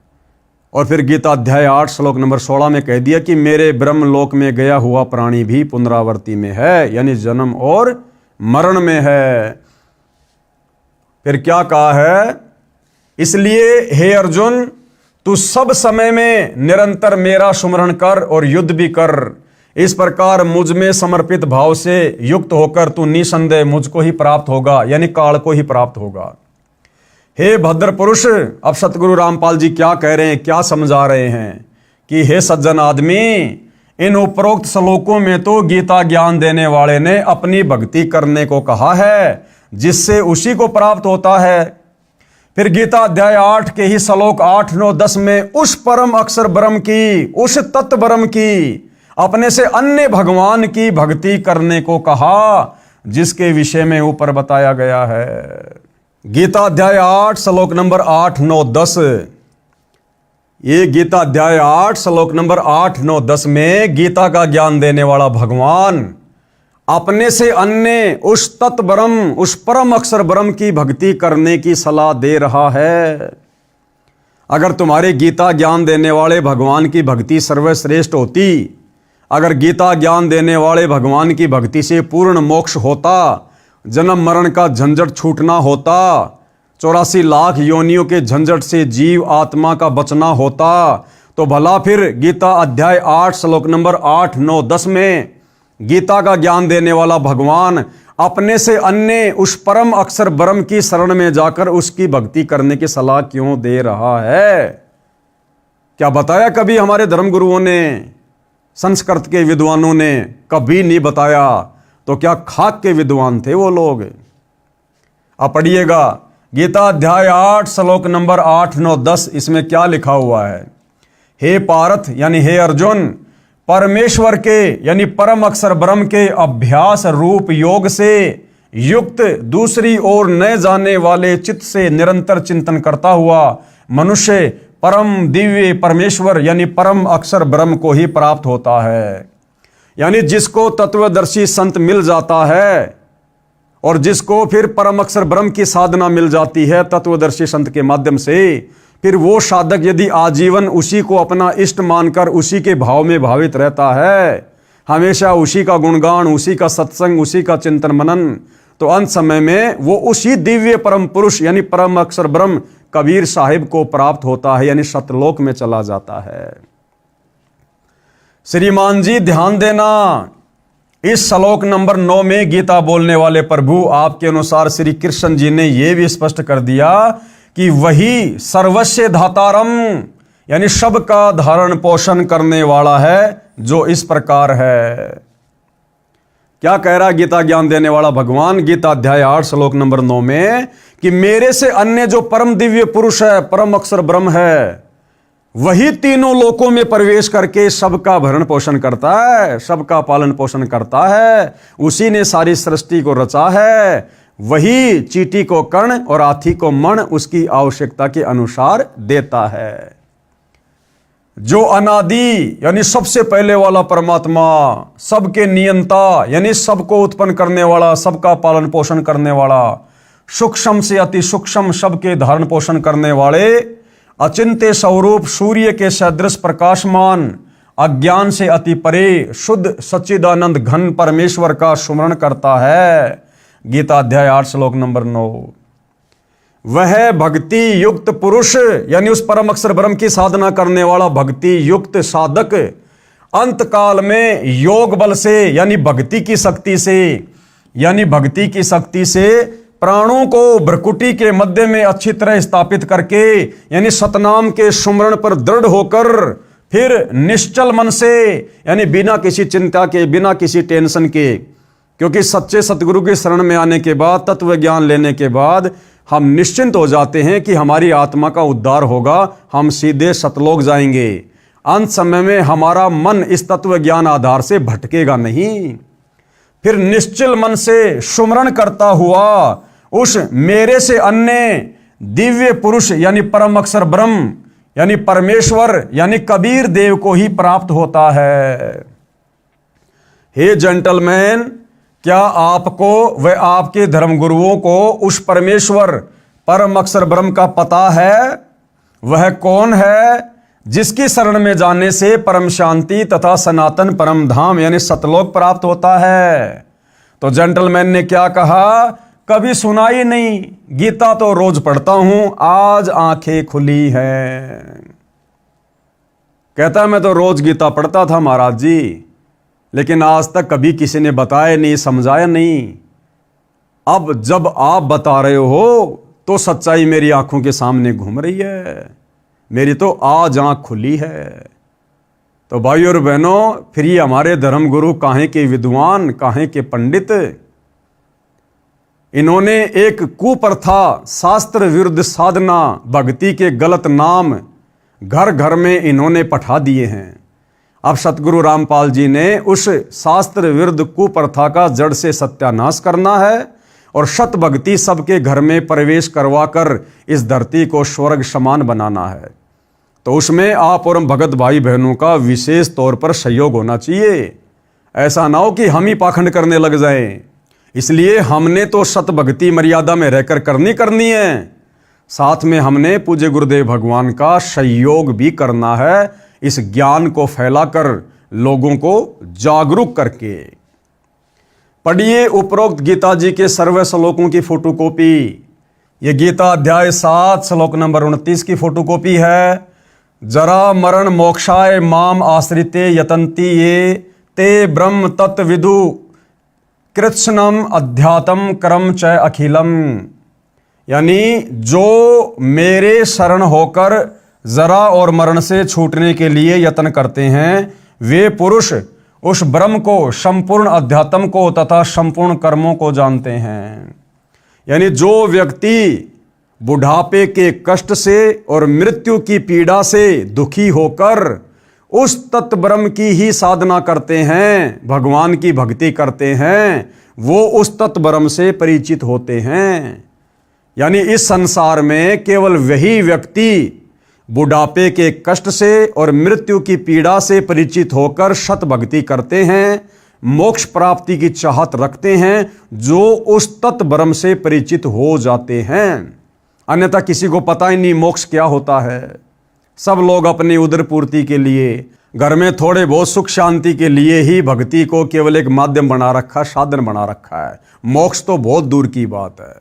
और फिर गीता अध्याय 8 श्लोक नंबर 16 में कह दिया कि मेरे ब्रह्मलोक में गया हुआ प्राणी भी पुनरावृत्ति में है, यानी जन्म और मरण में है। फिर क्या कहा है, इसलिए हे अर्जुन तू सब समय में निरंतर मेरा सुमरण कर और युद्ध भी कर। इस प्रकार मुझ में समर्पित भाव से युक्त होकर तू निसंदेह मुझको ही प्राप्त होगा, यानी काल को ही प्राप्त होगा। हे भद्र पुरुष, अब सतगुरु रामपाल जी क्या कह रहे हैं, क्या समझा रहे हैं कि हे सज्जन आदमी, इन उपरोक्त श्लोकों में तो गीता ज्ञान देने वाले ने अपनी भक्ति करने को कहा है जिससे उसी को प्राप्त होता है। फिर गीता अध्याय 8 के ही श्लोक 8, 9, 10 में उस परम अक्षर ब्रह्म की, उस तत्व ब्रह्म की, अपने से अन्य भगवान की भक्ति करने को कहा जिसके विषय में ऊपर बताया गया है। गीता अध्याय 8 श्लोक नंबर 8, 9, 10। ये गीता अध्याय 8 श्लोक नंबर 8, 9, 10 में गीता का ज्ञान देने वाला भगवान अपने से अन्य उस तत् ब्रह्म, उस परम अक्षर ब्रह्म की भक्ति करने की सलाह दे रहा है। अगर तुम्हारे गीता ज्ञान देने वाले भगवान की भक्ति सर्वश्रेष्ठ होती, अगर गीता ज्ञान देने वाले भगवान की भक्ति से पूर्ण मोक्ष होता, जन्म मरण का झंझट छूटना होता, 84 लाख योनियों के झंझट से जीव आत्मा का बचना होता, तो भला फिर गीता अध्याय 8 श्लोक नंबर 8, 9, 10 में गीता का ज्ञान देने वाला भगवान अपने से अन्य उस परम अक्षर ब्रह्म की शरण में जाकर उसकी भक्ति करने की सलाह क्यों दे रहा है? क्या बताया कभी हमारे धर्मगुरुओं ने, संस्कृत के विद्वानों ने? कभी नहीं बताया। तो क्या खाक के विद्वान थे वो लोग? अब पढ़िएगा गीता अध्याय 8 श्लोक नंबर 8, 9, 10। इसमें क्या लिखा हुआ है? हे पार्थ यानी हे अर्जुन, परमेश्वर के यानी परम अक्षर ब्रह्म के अभ्यास रूप योग से युक्त दूसरी ओर न जाने वाले चित्त से निरंतर चिंतन करता हुआ मनुष्य परम दिव्य परमेश्वर यानी परम अक्षर ब्रह्म को ही प्राप्त होता है। यानी जिसको तत्वदर्शी संत मिल जाता है और जिसको फिर परम अक्षर ब्रह्म की साधना मिल जाती है तत्वदर्शी संत के माध्यम से, फिर वो साधक यदि आजीवन उसी को अपना इष्ट मानकर उसी के भाव में भावित रहता है, हमेशा उसी का गुणगान, उसी का सत्संग, उसी का चिंतन मनन, तो अंत समय में वो उसी दिव्य परम पुरुष यानी परम अक्षर ब्रह्म कबीर साहिब को प्राप्त होता है, यानी सतलोक में चला जाता है। श्रीमान जी ध्यान देना, इस श्लोक नंबर 9 में गीता बोलने वाले प्रभु आपके अनुसार श्री कृष्ण जी ने यह भी स्पष्ट कर दिया कि वही सर्वस्व धातारम यानी सबका धारण पोषण करने वाला है, जो इस प्रकार है। क्या कह रहा गीता ज्ञान देने वाला भगवान गीता अध्याय 8 श्लोक नंबर 9 में कि मेरे से अन्य जो परम दिव्य पुरुष है, परम अक्षर ब्रह्म है, वही तीनों लोकों में प्रवेश करके सबका भरण पोषण करता है, सबका पालन पोषण करता है। उसी ने सारी सृष्टि को रचा है। वही चींटी को कण और हाथी को मण उसकी आवश्यकता के अनुसार देता है। जो अनादि यानी सबसे पहले वाला परमात्मा, सबके नियंता यानी सबको उत्पन्न करने वाला, सबका पालन पोषण करने वाला, सूक्ष्म से अति सूक्ष्म सबके धारण पोषण करने वाले, अचिंत्य स्वरूप सूर्य के सदृश प्रकाशमान, अज्ञान से अति परे शुद्ध सच्चिदानंद घन परमेश्वर का सुमरण करता है। गीता अध्याय 8 श्लोक नंबर 9। वह भक्ति युक्त पुरुष यानी उस परम अक्षर ब्रह्म की साधना करने वाला भक्ति युक्त साधक अंत काल में योग बल से यानी भक्ति की शक्ति से, यानी भक्ति की शक्ति से प्राणों को भ्रकुटी के मध्य में अच्छी तरह स्थापित करके यानी सतनाम के सुमरण पर दृढ़ होकर फिर निश्चल मन से यानी बिना किसी चिंता के, बिना किसी टेंशन के, क्योंकि सच्चे सतगुरु की शरण में आने के बाद, तत्व ज्ञान लेने के बाद हम निश्चिंत हो जाते हैं कि हमारी आत्मा का उद्धार होगा, हम सीधे सतलोक जाएंगे। अंत समय में हमारा मन इस तत्व ज्ञान आधार से भटकेगा नहीं। फिर निश्चल मन से सुमरण करता हुआ उस मेरे से अन्य दिव्य पुरुष यानी परम अक्षर ब्रह्म यानी परमेश्वर यानी कबीर देव को ही प्राप्त होता है। हे जेंटलमैन, क्या आपको व आपके धर्मगुरुओं को उस परमेश्वर परम अक्षर ब्रह्म का पता है? वह कौन है जिसकी शरण में जाने से परम शांति तथा सनातन परम धाम यानी सतलोक प्राप्त होता है? तो जेंटलमैन ने क्या कहा? कभी सुना ही नहीं, गीता तो रोज पढ़ता हूं, आज आंखें खुली हैं। कहता मैं तो रोज गीता पढ़ता था महाराज जी, लेकिन आज तक कभी किसी ने बताया नहीं, समझाया नहीं। अब जब आप बता रहे हो तो सच्चाई मेरी आंखों के सामने घूम रही है, मेरी तो आज आंख खुली है। तो भाई और बहनों, फिर ये हमारे धर्मगुरु काहे के विद्वान, काहे के पंडित, इन्होंने एक कुप्रथा, शास्त्र विरुद्ध साधना, भक्ति के गलत नाम घर घर में इन्होंने पठा दिए हैं। अब सतगुरु रामपाल जी ने उस शास्त्र विरुद्ध कुप्रथा का जड़ से सत्यानाश करना है और शत भक्ति सबके घर में प्रवेश करवाकर इस धरती को स्वर्ग समान बनाना है। तो उसमें आप और हम भगत भाई बहनों का विशेष तौर पर सहयोग होना चाहिए। ऐसा ना हो कि हम ही पाखंड करने लग जाएं। इसलिए हमने तो शत भक्ति मर्यादा में रहकर करनी है, साथ में हमने पूज्य गुरुदेव भगवान का सहयोग भी करना है, इस ज्ञान को फैलाकर लोगों को जागरूक करके। पढ़िए उपरोक्त गीता जी के सर्व श्लोकों की फोटोकॉपी। ये गीता अध्याय 7 श्लोक नंबर 29 की फोटोकॉपी है। जरा मरण मोक्षाय माम आश्रिते यतन्ति ये ते ब्रह्म तत्विदु कृत्स्नम अध्यात्म कर्म च अखिलम। यानी जो मेरे शरण होकर जरा और मरण से छूटने के लिए यत्न करते हैं, वे पुरुष उस ब्रह्म को, संपूर्ण अध्यात्म को तथा संपूर्ण कर्मों को जानते हैं। यानी जो व्यक्ति बुढ़ापे के कष्ट से और मृत्यु की पीड़ा से दुखी होकर उस तत्व ब्रह्म की ही साधना करते हैं, भगवान की भक्ति करते हैं, वो उस तत्व ब्रह्म से परिचित होते हैं। यानी इस संसार में केवल वही व्यक्ति बुढ़ापे के कष्ट से और मृत्यु की पीड़ा से परिचित होकर शत भक्ति करते हैं, मोक्ष प्राप्ति की चाहत रखते हैं, जो उस तत्व ब्रह्म से परिचित हो जाते हैं। अन्यथा किसी को पता ही नहीं मोक्ष क्या होता है। सब लोग अपनी उदर पूर्ति के लिए, घर में थोड़े बहुत सुख शांति के लिए ही भक्ति को केवल एक माध्यम बना रखा, साधन बना रखा है। मोक्ष तो बहुत दूर की बात है।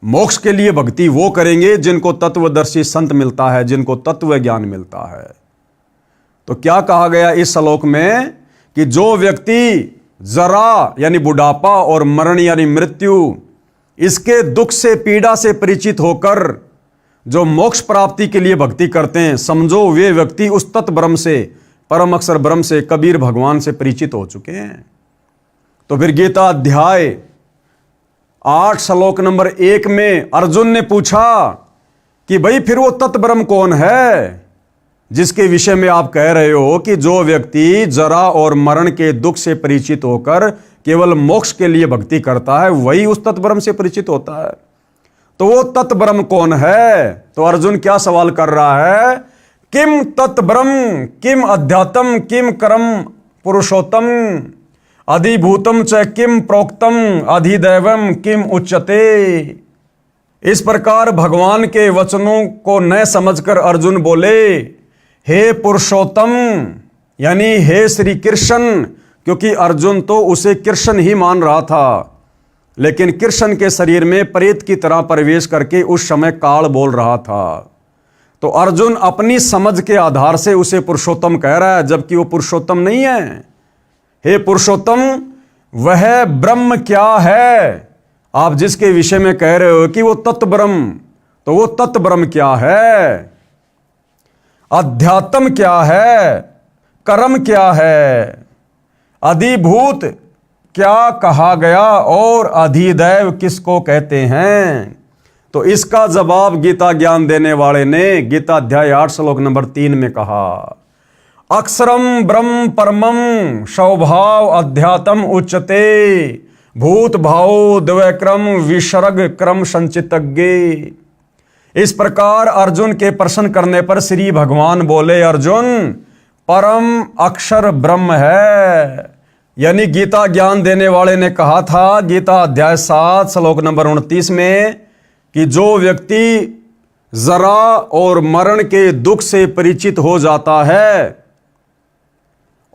मोक्ष के लिए भक्ति वो करेंगे जिनको तत्वदर्शी संत मिलता है, जिनको तत्व ज्ञान मिलता है। तो क्या कहा गया इस श्लोक में कि जो व्यक्ति जरा यानी बुढ़ापा और मरण यानी मृत्यु, इसके दुख से पीड़ा से परिचित होकर जो मोक्ष प्राप्ति के लिए भक्ति करते हैं, समझो वे व्यक्ति उस तत्व ब्रह्म से, परम अक्षर ब्रह्म से, कबीर भगवान से परिचित हो चुके हैं। तो फिर गीता अध्याय 8 श्लोक नंबर 1 में अर्जुन ने पूछा कि भाई फिर वो तत्व ब्रह्म कौन है जिसके विषय में आप कह रहे हो कि जो व्यक्ति जरा और मरण के दुख से परिचित होकर केवल मोक्ष के लिए भक्ति करता है, वही उस तत्व ब्रह्म से परिचित होता है। तो वो तत्व ब्रह्म कौन है? तो अर्जुन क्या सवाल कर रहा है? किम तत्व ब्रह्म किम अध्यात्म किम कर्म पुरुषोत्तम अधिभूतम च किम प्रोक्तम अधिदैवम किम उच्यते। इस प्रकार भगवान के वचनों को न समझकर अर्जुन बोले, हे पुरुषोत्तम, यानी हे श्री कृष्ण, क्योंकि अर्जुन तो उसे कृष्ण ही मान रहा था, लेकिन कृष्ण के शरीर में प्रेत की तरह प्रवेश करके उस समय काल बोल रहा था। तो अर्जुन अपनी समझ के आधार से उसे पुरुषोत्तम कह रहा है, जबकि वो पुरुषोत्तम नहीं है। हे पुरुषोत्तम, वह ब्रह्म क्या है आप जिसके विषय में कह रहे हो कि वो तत्व ब्रह्म, तो वो तत्व ब्रह्म क्या है? अध्यात्म क्या है? कर्म क्या है? अधिभूत क्या कहा गया और अधिदैव किसको कहते हैं? तो इसका जवाब गीता ज्ञान देने वाले ने गीता अध्याय 8 श्लोक नंबर 3 में कहा, अक्षरम ब्रह्म परमम स्वभाव अध्यात्म उच्यते भूत भाव द्वैक्रम विसर्ग क्रम संचितज्ञे। इस प्रकार अर्जुन के प्रश्न करने पर श्री भगवान बोले, अर्जुन परम अक्षर ब्रह्म है। यानी गीता ज्ञान देने वाले ने कहा था गीता अध्याय 7 श्लोक नंबर 29 में कि जो व्यक्ति जरा और मरण के दुख से परिचित हो जाता है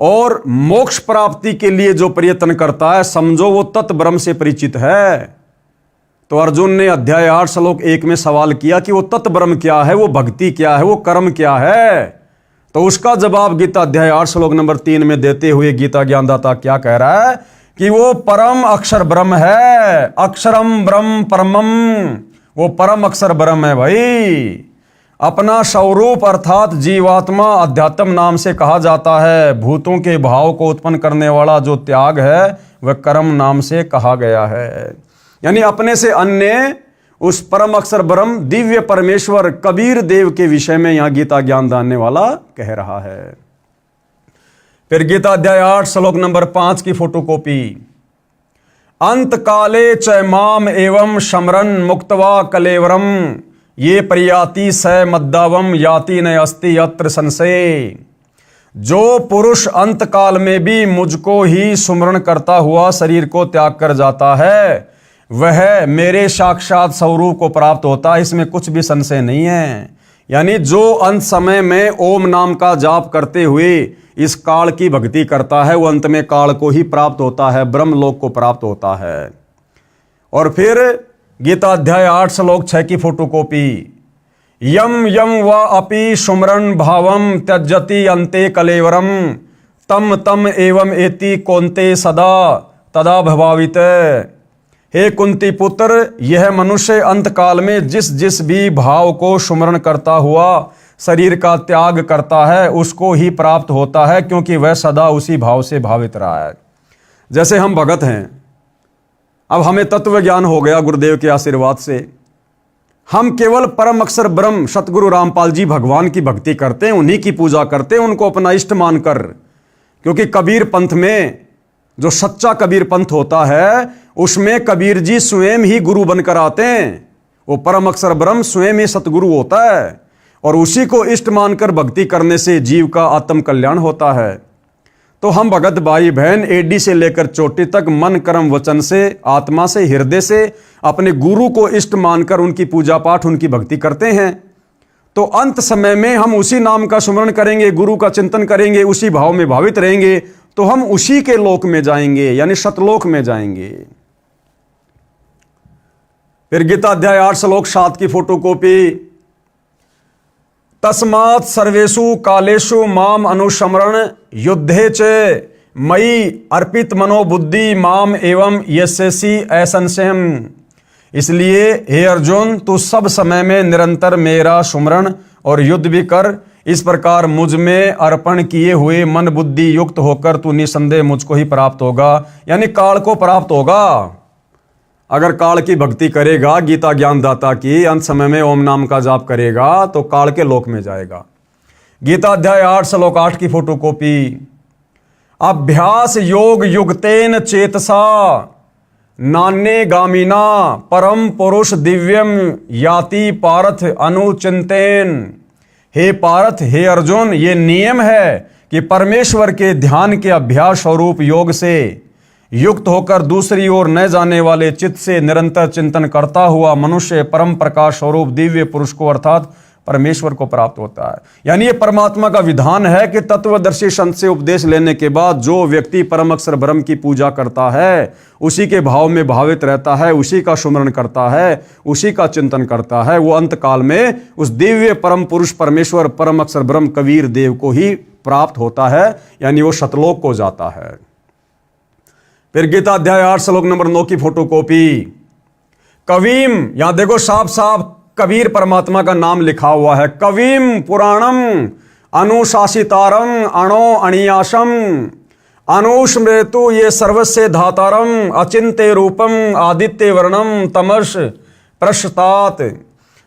और मोक्ष प्राप्ति के लिए जो प्रयत्न करता है, समझो वो तत्व ब्रह्म से परिचित है। तो अर्जुन ने अध्याय 8 श्लोक 1 में सवाल किया कि वो तत्व ब्रह्म क्या है, वो भक्ति क्या है, वो कर्म क्या है? तो उसका जवाब गीता अध्याय 8 श्लोक नंबर 3 में देते हुए गीता ज्ञानदाता क्या कह रहा है कि वो परम अक्षर ब्रह्म है। अक्षरम ब्रह्म परमम, वो परम अक्षर ब्रह्म है भाई। अपना स्वरूप अर्थात जीवात्मा अध्यात्म नाम से कहा जाता है। भूतों के भाव को उत्पन्न करने वाला जो त्याग है वह कर्म नाम से कहा गया है। यानी अपने से अन्य उस परम अक्षर ब्रह्म दिव्य परमेश्वर कबीर देव के विषय में यहां गीता ज्ञान दानने वाला कह रहा है। फिर गीता अध्याय 8 श्लोक नंबर 5 की फोटोकॉपी। अंत काले च माम एवं शमरन मुक्तवा कलेवरम ये प्रयाति स मद्दावम याति न अस्ति अत्र संशय। जो पुरुष अंत काल में भी मुझको ही सुमरण करता हुआ शरीर को त्याग कर जाता है वह मेरे साक्षात स्वरूप को प्राप्त होता है, इसमें कुछ भी संशय नहीं है। यानी जो अंत समय में ओम नाम का जाप करते हुए इस काल की भक्ति करता है वो अंत में काल को ही प्राप्त होता है, ब्रह्मलोक को प्राप्त होता है। और फिर गीता अध्याय 8 श्लोक 6 की फोटोकॉपी। यम यम व अपि सुमरन भावम त्यजति अंते कलेवरम तम तम एवं एति कौन्ते सदा तदा भवावित। हे कुंती पुत्र, यह मनुष्य अंत काल में जिस जिस भी भाव को सुमरण करता हुआ शरीर का त्याग करता है उसको ही प्राप्त होता है, क्योंकि वह सदा उसी भाव से भावित रहा है। जैसे हम भगत हैं, अब हमें तत्व ज्ञान हो गया गुरुदेव के आशीर्वाद से, हम केवल परम अक्षर ब्रह्म सतगुरु रामपाल जी भगवान की भक्ति करते हैं, उन्हीं की पूजा करते हैं, उनको अपना इष्ट मानकर। क्योंकि कबीर पंथ में जो सच्चा कबीर पंथ होता है उसमें कबीर जी स्वयं ही गुरु बनकर आते हैं। वो परम अक्षर ब्रह्म स्वयं ही सतगुरु होता है और उसी को इष्ट मानकर भक्ति करने से जीव का आत्म कल्याण होता है। तो हम भगत भाई बहन एडी से लेकर चोटी तक मन कर्म वचन से आत्मा से हृदय से अपने गुरु को इष्ट मानकर उनकी पूजा पाठ उनकी भक्ति करते हैं। तो अंत समय में हम उसी नाम का सुमरण करेंगे, गुरु का चिंतन करेंगे, उसी भाव में भावित रहेंगे तो हम उसी के लोक में जाएंगे, यानी सतलोक में जाएंगे। फिर गीता अध्याय 8 श्लोक 7 की फोटोकॉपी। तस्मात् सर्वेषु कालेषु माम अनुस्मरण युद्धे च मयि अर्पित मनोबुद्धि माम एवं यस्यसि असंशयम्। इसलिए हे अर्जुन, तू सब समय में निरंतर मेरा सुमरण और युद्ध भी कर। इस प्रकार मुझ में अर्पण किए हुए मन बुद्धि युक्त होकर तू निसंदेह मुझको ही प्राप्त होगा, यानी काल को प्राप्त होगा। अगर काल की भक्ति करेगा, गीता ज्ञानदाता की, अंत समय में ओम नाम का जाप करेगा तो काल के लोक में जाएगा। गीता अध्याय 8 श्लोक 8 की फोटोकॉपी। अभ्यास योग युक्तेन चेतसा नान्ये गामिना परम पुरुष दिव्यम याति पार्थ अनुचिंतेन। हे पार्थ, हे अर्जुन, ये नियम है कि परमेश्वर के ध्यान के अभ्यास स्वरूप योग से युक्त होकर दूसरी ओर न जाने वाले चित्त से निरंतर चिंतन करता हुआ मनुष्य परम प्रकाश स्वरूप दिव्य पुरुष को अर्थात परमेश्वर को प्राप्त होता है। यानी ये परमात्मा का विधान है कि तत्वदर्शी संत से उपदेश लेने के बाद जो व्यक्ति परम अक्षर ब्रह्म की पूजा करता है, उसी के भाव में भावित रहता है, उसी का सुमरण करता है, उसी का चिंतन करता है, वो अंत काल में उस दिव्य परम पुरुष परमेश्वर परम अक्षर ब्रह्म कबीर देव को ही प्राप्त होता है, यानी वो सतलोक को जाता है। फिर गीता अध्याय 8 श्लोक नंबर 9 की फोटोकॉपी। कवीम, यहां देखो साफ साफ कबीर परमात्मा का नाम लिखा हुआ है। कवीम पुराणम अनुशासितारम अणो अणियासम अनुस्मृतु ये सर्वस्य धातारम अचिंत्य रूपम आदित्य वर्णम तमस प्रशतात।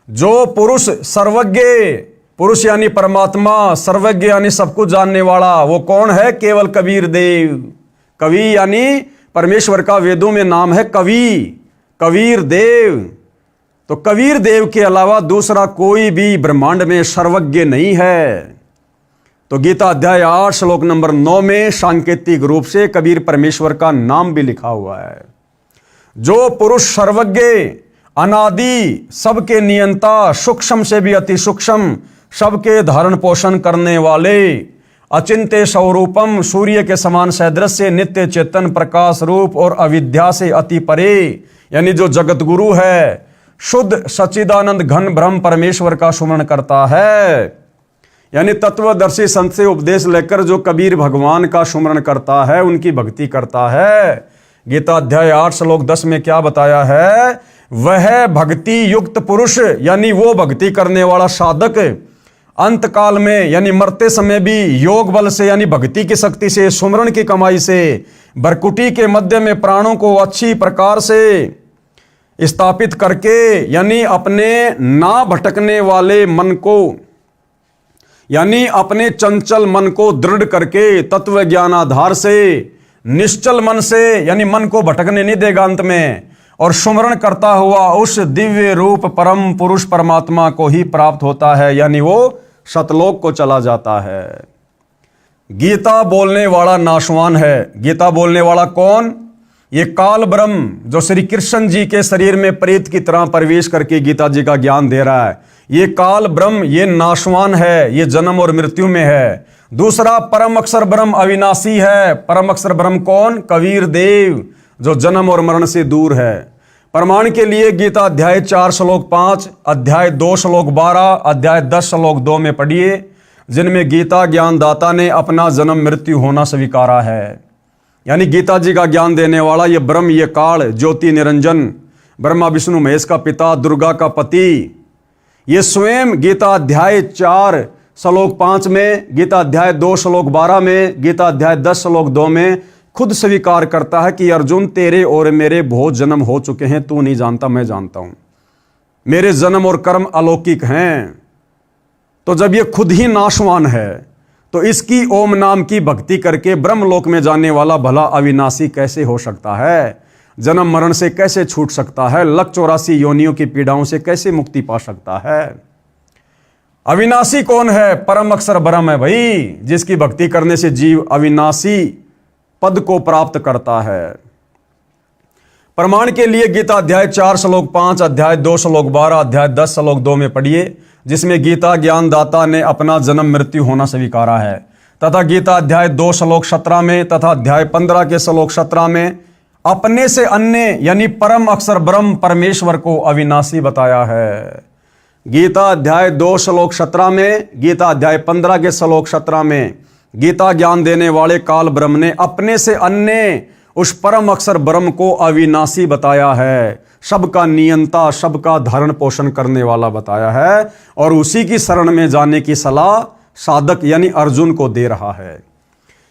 जो पुरुष सर्वज्ञ, पुरुष यानी परमात्मा, सर्वज्ञ यानी सब कुछ जानने वाला, वो कौन है? केवल कबीर देव। कवि यानी परमेश्वर का वेदों में नाम है कवि, कबीर देव। तो कबीर देव के अलावा दूसरा कोई भी ब्रह्मांड में सर्वज्ञ नहीं है। तो गीता अध्याय 8 श्लोक नंबर 9 में सांकेतिक रूप से कबीर परमेश्वर का नाम भी लिखा हुआ है। जो पुरुष सर्वज्ञ, अनादि, सबके नियंता, सूक्ष्म से भी अति सूक्ष्म, सबके धारण पोषण करने वाले, अचिंत्य स्वरूपम, सूर्य के समान सदृश्य, नित्य चेतन प्रकाश रूप और अविद्या से अति परे, यानी जो जगत गुरु है, शुद्ध सच्चिदानंद घन ब्रह्म परमेश्वर का सुमरण करता है, यानी तत्वदर्शी संत से उपदेश लेकर जो कबीर भगवान का सुमरण करता है, उनकी भक्ति करता है। गीता अध्याय 8 श्लोक 10 में क्या बताया है? वह भक्ति युक्त पुरुष, यानी वो भक्ति करने वाला साधक अंत काल में, यानी मरते समय भी योग बल से, यानी भक्ति की शक्ति से, सुमरण की कमाई से, भरकुटी के मध्य में प्राणों को अच्छी प्रकार से स्थापित करके, यानी अपने ना भटकने वाले मन को, यानी अपने चंचल मन को दृढ़ करके तत्व ज्ञान आधार से निश्चल मन से, यानी मन को भटकने नहीं देगा अंत में, और सुमरण करता हुआ उस दिव्य रूप परम पुरुष परमात्मा को ही प्राप्त होता है, यानी वो सतलोक को चला जाता है। गीता बोलने वाला नाशवान है। गीता बोलने वाला कौन? ये काल ब्रह्म जो श्री कृष्ण जी के शरीर में प्रेत की तरह प्रवेश करके गीता जी का ज्ञान दे रहा है, ये काल ब्रह्म ये नाशवान है, ये जन्म और मृत्यु में है। दूसरा परम अक्षर ब्रह्म अविनाशी है। परम अक्षर ब्रह्म कौन? कबीर देव, जो जन्म और मरण से दूर है। प्रमाण के लिए गीता अध्याय 4 श्लोक 5, अध्याय 2 श्लोक 12, अध्याय 10 श्लोक 2 में पढ़िए, जिनमें गीता ज्ञानदाता ने अपना जन्म मृत्यु होना स्वीकारा है। यानी गीता जी का ज्ञान देने वाला ये ब्रह्म, ये काल, ज्योति निरंजन, ब्रह्मा विष्णु महेश का पिता, दुर्गा का पति, ये स्वयं गीता अध्याय 4 श्लोक 5 में, गीता अध्याय 2 श्लोक 12 में, गीता अध्याय 10 श्लोक 2 में खुद स्वीकार करता है कि अर्जुन तेरे और मेरे बहुत जन्म हो चुके हैं, तू नहीं जानता, मैं जानता हूं। मेरे जन्म और कर्म अलौकिक हैं। तो जब ये खुद ही नाशवान है, तो इसकी ओम नाम की भक्ति करके ब्रह्मलोक में जाने वाला भला अविनाशी कैसे हो सकता है? जन्म मरण से कैसे छूट सकता है? 184 योनियों की पीड़ाओं से कैसे मुक्ति पा सकता है? अविनाशी कौन है? परम अक्षर ब्रह्म है भाई, जिसकी भक्ति करने से जीव अविनाशी पद को प्राप्त करता है। प्रमाण के लिए गीता अध्याय 4 श्लोक 5, अध्याय 2 श्लोक 12, अध्याय 10 श्लोक 2 में पढ़िए, जिसमें गीता ज्ञानदाता ने अपना जन्म मृत्यु होना स्वीकारा है। तथा गीता अध्याय 2 श्लोक 17 में तथा अध्याय 15 के श्लोक 17 में अपने से अन्य यानी परम अक्षर ब्रह्म परमेश्वर को अविनाशी बताया है। गीता अध्याय 2 श्लोक 17 में, गीता अध्याय 15 के श्लोक 17 में गीता ज्ञान देने वाले काल ब्रह्म ने अपने से अन्य उस परम अक्षर ब्रह्म को अविनाशी बताया है, सबका नियंता, सबका धारण पोषण करने वाला बताया है, और उसी की शरण में जाने की सलाह साधक यानी अर्जुन को दे रहा है।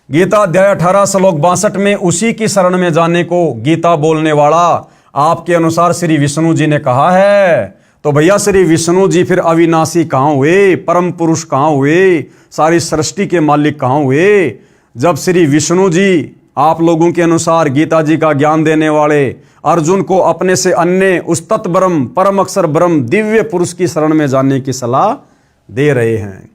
गीता अध्याय 18 श्लोक 62 में उसी की शरण में जाने को गीता बोलने वाला आपके अनुसार श्री विष्णु जी ने कहा है। तो भैया श्री विष्णु जी फिर अविनाशी कहाँ हुए? परम पुरुष कहाँ हुए? सारी सृष्टि के मालिक कहाँ हुए? जब श्री विष्णु जी आप लोगों के अनुसार गीता जी का ज्ञान देने वाले अर्जुन को अपने से अन्य उस तत् ब्रह्म, परम अक्षर ब्रह्म, दिव्य पुरुष की शरण में जाने की सलाह दे रहे हैं।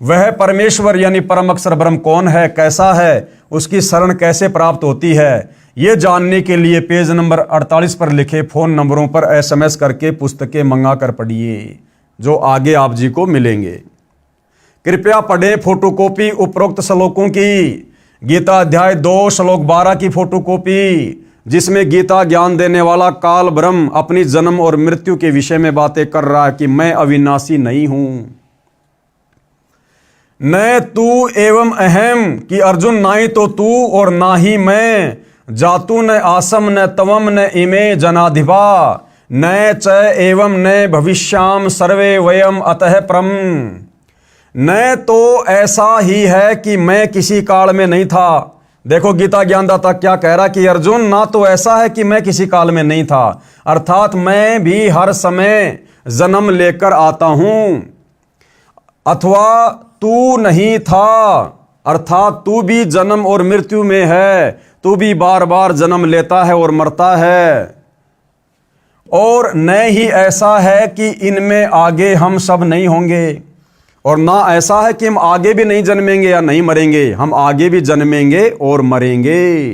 वह परमेश्वर यानी परम अक्षर ब्रह्म कौन है, कैसा है, उसकी शरण कैसे प्राप्त होती है, ये जानने के लिए पेज नंबर 48 पर लिखे फोन नंबरों पर SMS करके पुस्तकें मंगा कर पढ़िए, जो आगे आप जी को मिलेंगे। कृपया पढ़ें फोटोकॉपी उपरोक्त श्लोकों की। गीता अध्याय 2 श्लोक 12 की फोटोकॉपी, जिसमें गीता ज्ञान देने वाला काल ब्रह्म अपनी जन्म और मृत्यु के विषय में बातें कर रहा है कि मैं अविनाशी नहीं हूं। न तू एवं अहम, कि अर्जुन ना ही तो तू और ना ही मैं, जातु न आसम न तवम न इमे जनाधिपा, न च एवं न भविष्याम सर्वे वयम अतः परम। न तो ऐसा ही है कि मैं किसी काल में नहीं था। देखो गीता ज्ञानदाता क्या कह रहा कि अर्जुन, ना तो ऐसा है कि मैं किसी काल में नहीं था, अर्थात मैं भी हर समय जन्म लेकर आता हूं, अथवा तू नहीं था, अर्थात तू भी जन्म और मृत्यु में है, तू भी बार बार जन्म लेता है और मरता है। और न ही ऐसा है कि इनमें आगे हम सब नहीं होंगे, और ना ऐसा है कि हम आगे भी नहीं जन्मेंगे या नहीं मरेंगे, हम आगे भी जन्मेंगे और मरेंगे।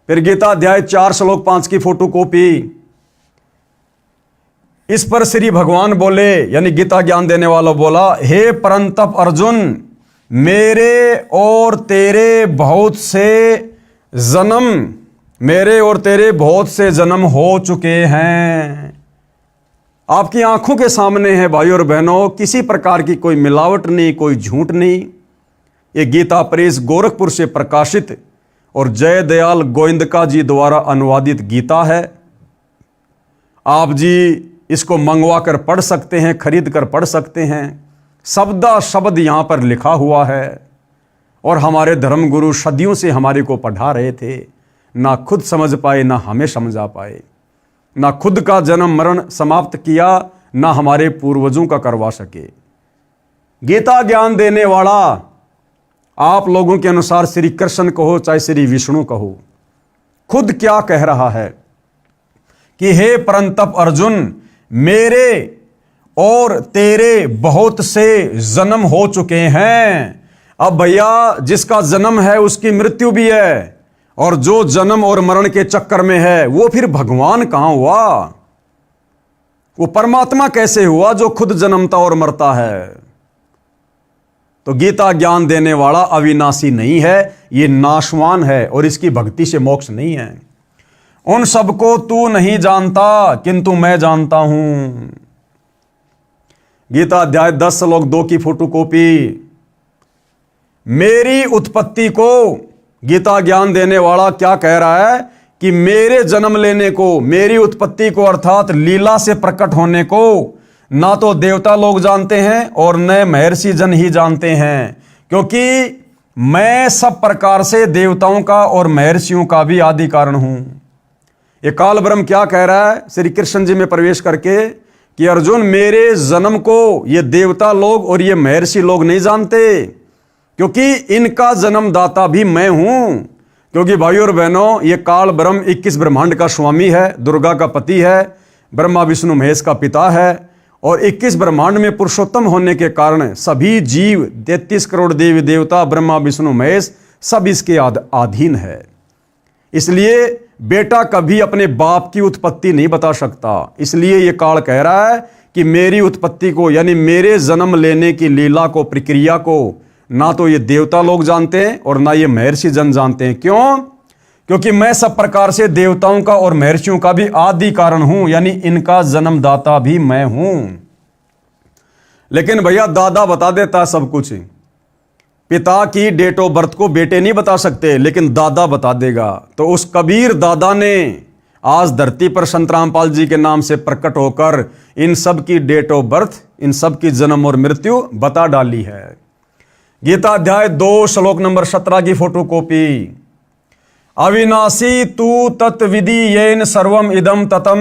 फिर गीता अध्याय 4 श्लोक 5 की फोटोकॉपी, इस पर श्री भगवान बोले यानी गीता ज्ञान देने वाला बोला, हे परंतप अर्जुन, मेरे और तेरे बहुत से जन्म हो चुके हैं। आपकी आंखों के सामने है भाई और बहनों, किसी प्रकार की कोई मिलावट नहीं, कोई झूठ नहीं। ये गीता प्रेस गोरखपुर से प्रकाशित और जय दयाल गोविंदका जी द्वारा अनुवादित गीता है। आप जी इसको मंगवा कर पढ़ सकते हैं, खरीद कर पढ़ सकते हैं। शब्दा शब्द यहाँ पर लिखा हुआ है, और हमारे धर्म गुरु सदियों से हमारे को पढ़ा रहे थे, ना खुद समझ पाए ना हमें समझा पाए, ना खुद का जन्म मरण समाप्त किया ना हमारे पूर्वजों का करवा सके। गीता ज्ञान देने वाला आप लोगों के अनुसार श्री कृष्ण कहो चाहे श्री विष्णु कहो, खुद क्या कह रहा है कि हे परंतप अर्जुन, मेरे और तेरे बहुत से जन्म हो चुके हैं। अब भैया जिसका जन्म है उसकी मृत्यु भी है, और जो जन्म और मरण के चक्कर में है वो फिर भगवान कहां हुआ? वो परमात्मा कैसे हुआ जो खुद जन्मता और मरता है? तो गीता ज्ञान देने वाला अविनाशी नहीं है, ये नाशवान है और इसकी भक्ति से मोक्ष नहीं है। उन सबको तू नहीं जानता किंतु मैं जानता हूं। गीता अध्याय 10 श्लोक 2 की फोटोकॉपी। मेरी उत्पत्ति को गीता ज्ञान देने वाला क्या कह रहा है कि मेरे जन्म लेने को, मेरी उत्पत्ति को अर्थात लीला से प्रकट होने को ना तो देवता लोग जानते हैं और न महर्षि जन ही जानते हैं, क्योंकि मैं सब प्रकार से देवताओं का और महर्षियों का भी आदि कारण हूं। ये काल ब्रह्म क्या कह रहा है श्री कृष्ण जी में प्रवेश करके कि अर्जुन, मेरे जन्म को ये देवता लोग और ये महर्षि लोग नहीं जानते, क्योंकि इनका जन्मदाता भी मैं हूं। क्योंकि भाइयों और बहनों, ये काल ब्रह्म 21 ब्रह्मांड का स्वामी है, दुर्गा का पति है, ब्रह्मा विष्णु महेश का पिता है, और 21 ब्रह्मांड में पुरुषोत्तम होने के कारण सभी जीव 33 करोड़ देवी देवता ब्रह्मा विष्णु महेश सब इसके अधीन है। इसलिए बेटा कभी अपने बाप की उत्पत्ति नहीं बता सकता। इसलिए ये काल कह रहा है कि मेरी उत्पत्ति को, यानी मेरे जन्म लेने की लीला को, प्रक्रिया को ना तो ये देवता लोग जानते हैं और ना ये महर्षि जन जानते हैं। क्यों? क्योंकि मैं सब प्रकार से देवताओं का और महर्षियों का भी आदि कारण हूं, यानी इनका जन्मदाता भी मैं हूं। लेकिन भैया दादा बता देता सब कुछ। पिता की डेट ऑफ बर्थ को बेटे नहीं बता सकते, लेकिन दादा बता देगा। तो उस कबीर दादा ने आज धरती पर संत रामपाल जी के नाम से प्रकट होकर इन सब की डेट ऑफ बर्थ, इन सब की जन्म और मृत्यु बता डाली है। गीता अध्याय 2 श्लोक नंबर 17 की फोटोकॉपी। अविनाशी तू तत्विधि येन सर्वम इदम ततम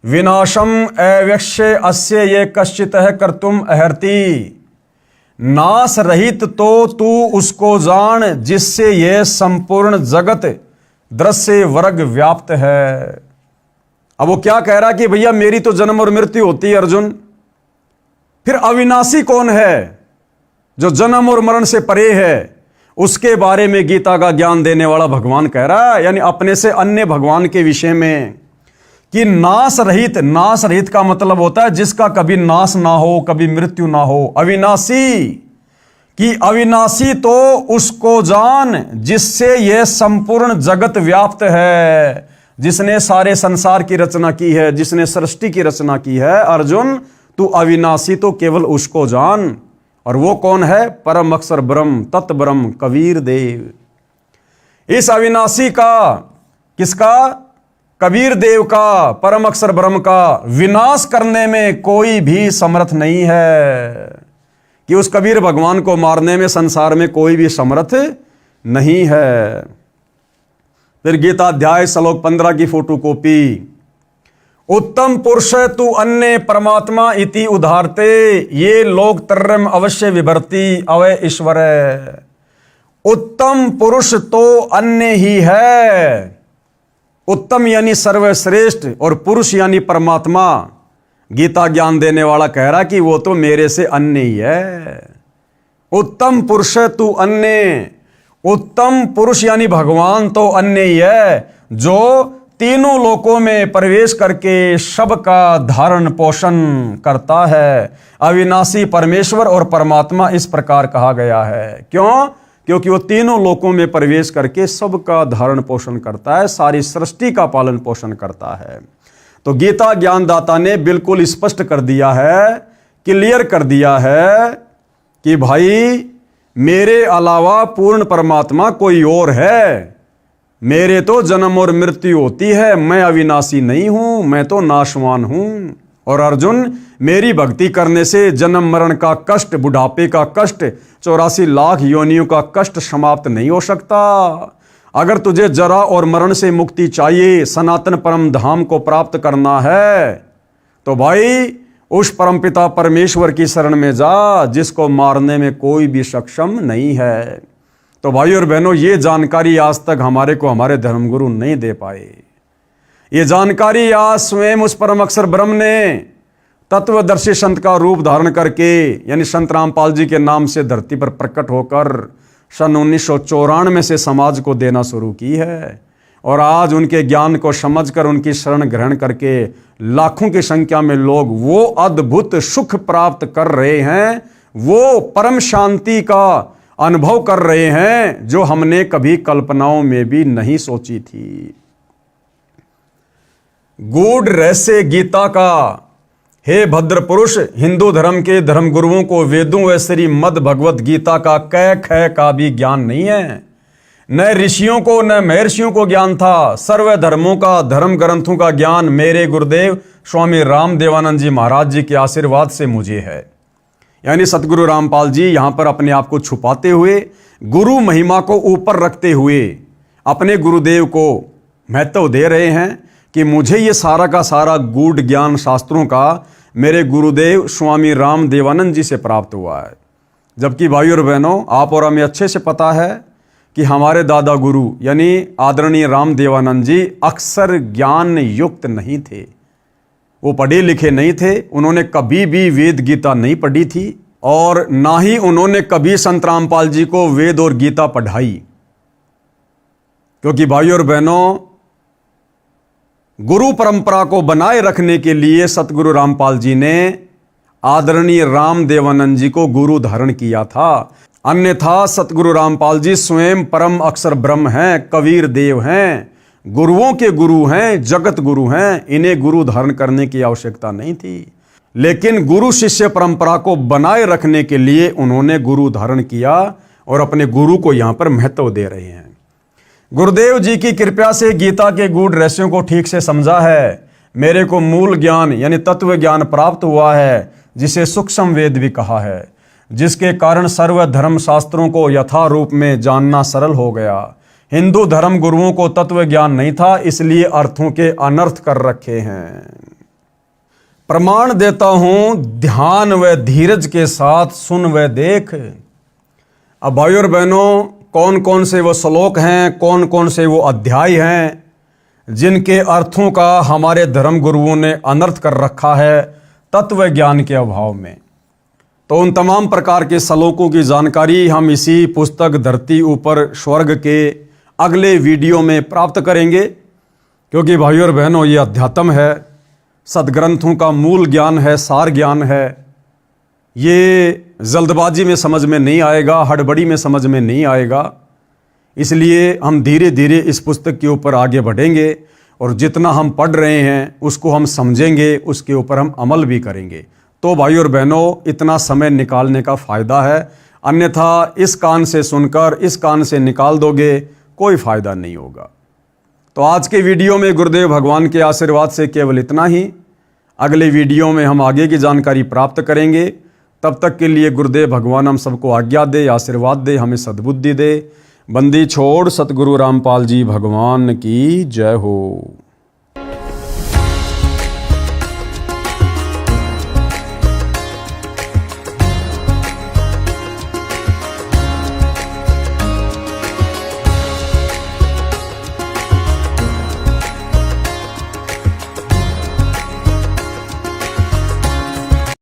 विनाशम अव्यक्ष्य अस्य ये कश्चित कर्तुम अहर्ति। नाश रहित तो तू उसको जान जिससे ये संपूर्ण जगत दृश्य वर्ग व्याप्त है। अब वो क्या कह रहा कि भैया मेरी तो जन्म और मृत्यु होती है अर्जुन, फिर अविनाशी कौन है जो जन्म और मरण से परे है? उसके बारे में गीता का ज्ञान देने वाला भगवान कह रहा है, यानी अपने से अन्य भगवान के विषय में, कि नाश रहित। नाश रहित का मतलब होता है जिसका कभी नाश ना हो, कभी मृत्यु ना हो। अविनाशी कि अविनाशी तो उसको जान जिससे यह संपूर्ण जगत व्याप्त है, जिसने सारे संसार की रचना की है, जिसने सृष्टि की रचना की है। अर्जुन, तू अविनाशी तो केवल उसको जान, और वो कौन है? परम अक्षर ब्रह्म, तत् ब्रह्म, कबीर देव। इस अविनाशी का, किसका? कबीर देव का, परम अक्षर ब्रह्म का विनाश करने में कोई भी समर्थ नहीं है, कि उस कबीर भगवान को मारने में संसार में कोई भी समर्थ नहीं है। फिर गीता अध्याय श्लोक 15 की फोटोकॉपी। उत्तम पुरुष तू अन्य परमात्मा इति उदाहरते ये लोग तर्रम अवश्य विभर्ति अवय ईश्वर। उत्तम पुरुष तो अन्य ही है। उत्तम यानी सर्वश्रेष्ठ और पुरुष यानी परमात्मा। गीता ज्ञान देने वाला कह रहा कि वो तो मेरे से अन्य ही है। उत्तम पुरुष तू अन्य, उत्तम पुरुष यानी भगवान तो अन्य ही है, जो तीनों लोकों में प्रवेश करके सबका धारण पोषण करता है। अविनाशी परमेश्वर और परमात्मा इस प्रकार कहा गया है। क्यों? क्योंकि वो तीनों लोकों में प्रवेश करके सबका धारण पोषण करता है, सारी सृष्टि का पालन पोषण करता है। तो गीता ज्ञानदाता ने बिल्कुल स्पष्ट कर दिया है, क्लियर कर दिया है कि भाई मेरे अलावा पूर्ण परमात्मा कोई और है। मेरे तो जन्म और मृत्यु होती है, मैं अविनाशी नहीं हूं, मैं तो नाशवान हूं। और अर्जुन, मेरी भक्ति करने से जन्म मरण का कष्ट, बुढ़ापे का कष्ट, 84 लाख योनियों का कष्ट समाप्त नहीं हो सकता। अगर तुझे जरा और मरण से मुक्ति चाहिए, सनातन परम धाम को प्राप्त करना है, तो भाई उस परमपिता परमेश्वर की शरण में जा जिसको मारने में कोई भी सक्षम नहीं है। तो भाई और बहनों, ये जानकारी आज तक हमारे को हमारे धर्मगुरु नहीं दे पाए। ये जानकारी आज स्वयं उस परम अक्षर ब्रह्म ने तत्वदर्शी संत का रूप धारण करके, यानी संत रामपाल जी के नाम से धरती पर प्रकट होकर सन 1994 से समाज को देना शुरू की है। और आज उनके ज्ञान को समझकर उनकी शरण ग्रहण करके लाखों की संख्या में लोग वो अद्भुत सुख प्राप्त कर रहे हैं, वो परम शांति का अनुभव कर रहे हैं जो हमने कभी कल्पनाओं में भी नहीं सोची थी। गूढ़ रहस्य गीता का, हे भद्र पुरुष, हिंदू धर्म के धर्मगुरुओं को वेदों व श्रीमद् भगवत गीता का कै ख का भी ज्ञान नहीं है। न ऋषियों को न महर्षियों को ज्ञान था। सर्व धर्मों का, धर्म ग्रंथों का ज्ञान मेरे गुरुदेव स्वामी रामदेवानंद जी महाराज जी के आशीर्वाद से मुझे है। यानी सतगुरु रामपाल जी यहाँ पर अपने आप को छुपाते हुए, गुरु महिमा को ऊपर रखते हुए अपने गुरुदेव को महत्व दे रहे हैं कि मुझे ये सारा का सारा गूढ़ ज्ञान शास्त्रों का मेरे गुरुदेव स्वामी रामदेवानंद जी से प्राप्त हुआ है। जबकि भाई और बहनों, आप और हमें अच्छे से पता है कि हमारे दादा गुरु यानी आदरणीय रामदेवानंद जी अक्सर ज्ञान युक्त नहीं थे। वो पढ़े लिखे नहीं थे। उन्होंने कभी भी वेद गीता नहीं पढ़ी थी और ना ही उन्होंने कभी संत रामपाल जी को वेद और गीता पढ़ाई। क्योंकि भाई और बहनों, गुरु परंपरा को बनाए रखने के लिए सतगुरु रामपाल जी ने आदरणीय रामदेवानंद जी को गुरु धारण किया था। अन्यथा सतगुरु रामपाल जी स्वयं परम अक्षर ब्रह्म हैं, कबीर देव हैं, गुरुओं के गुरु हैं, जगत गुरु हैं। इन्हें गुरु धारण करने की आवश्यकता नहीं थी। लेकिन गुरु शिष्य परंपरा को बनाए रखने के लिए उन्होंने गुरु धारण किया और अपने गुरु को यहां पर महत्व दे रहे हैं। गुरुदेव जी की कृपा से गीता के गूढ़ रहस्यों को ठीक से समझा है। मेरे को मूल ज्ञान यानी तत्व ज्ञान प्राप्त हुआ है, जिसे सूक्ष्म वेद भी कहा है, जिसके कारण सर्व धर्म शास्त्रों को यथारूप में जानना सरल हो गया। हिंदू धर्म गुरुओं को तत्व ज्ञान नहीं था, इसलिए अर्थों के अनर्थ कर रखे हैं। प्रमाण देता हूं, ध्यान व धीरज के साथ सुन व देख। अब भाई और बहनों, कौन कौन से वो श्लोक हैं, कौन कौन से वो अध्याय हैं जिनके अर्थों का हमारे धर्म गुरुओं ने अनर्थ कर रखा है तत्व ज्ञान के अभाव में। तो उन तमाम प्रकार के श्लोकों की जानकारी हम इसी पुस्तक धरती ऊपर स्वर्ग के अगले वीडियो में प्राप्त करेंगे। क्योंकि भाई और बहनों, ये अध्यात्म है, सदग्रंथों का मूल ज्ञान है, सार ज्ञान है। ये जल्दबाजी में समझ में नहीं आएगा, हड़बड़ी में समझ में नहीं आएगा। इसलिए हम धीरे धीरे इस पुस्तक के ऊपर आगे बढ़ेंगे और जितना हम पढ़ रहे हैं उसको हम समझेंगे, उसके ऊपर हम अमल भी करेंगे। तो भाई और बहनों, इतना समय निकालने का फ़ायदा है। अन्यथा इस कान से सुनकर इस कान से निकाल दोगे, कोई फ़ायदा नहीं होगा। तो आज के वीडियो में गुरुदेव भगवान के आशीर्वाद से केवल इतना ही। अगले वीडियो में हम आगे की जानकारी प्राप्त करेंगे। तब तक के लिए गुरुदेव भगवान हम सबको आज्ञा दे, आशीर्वाद दे, हमें सद्बुद्धि दे। बंदी छोड़ सतगुरु रामपाल जी भगवान की जय हो।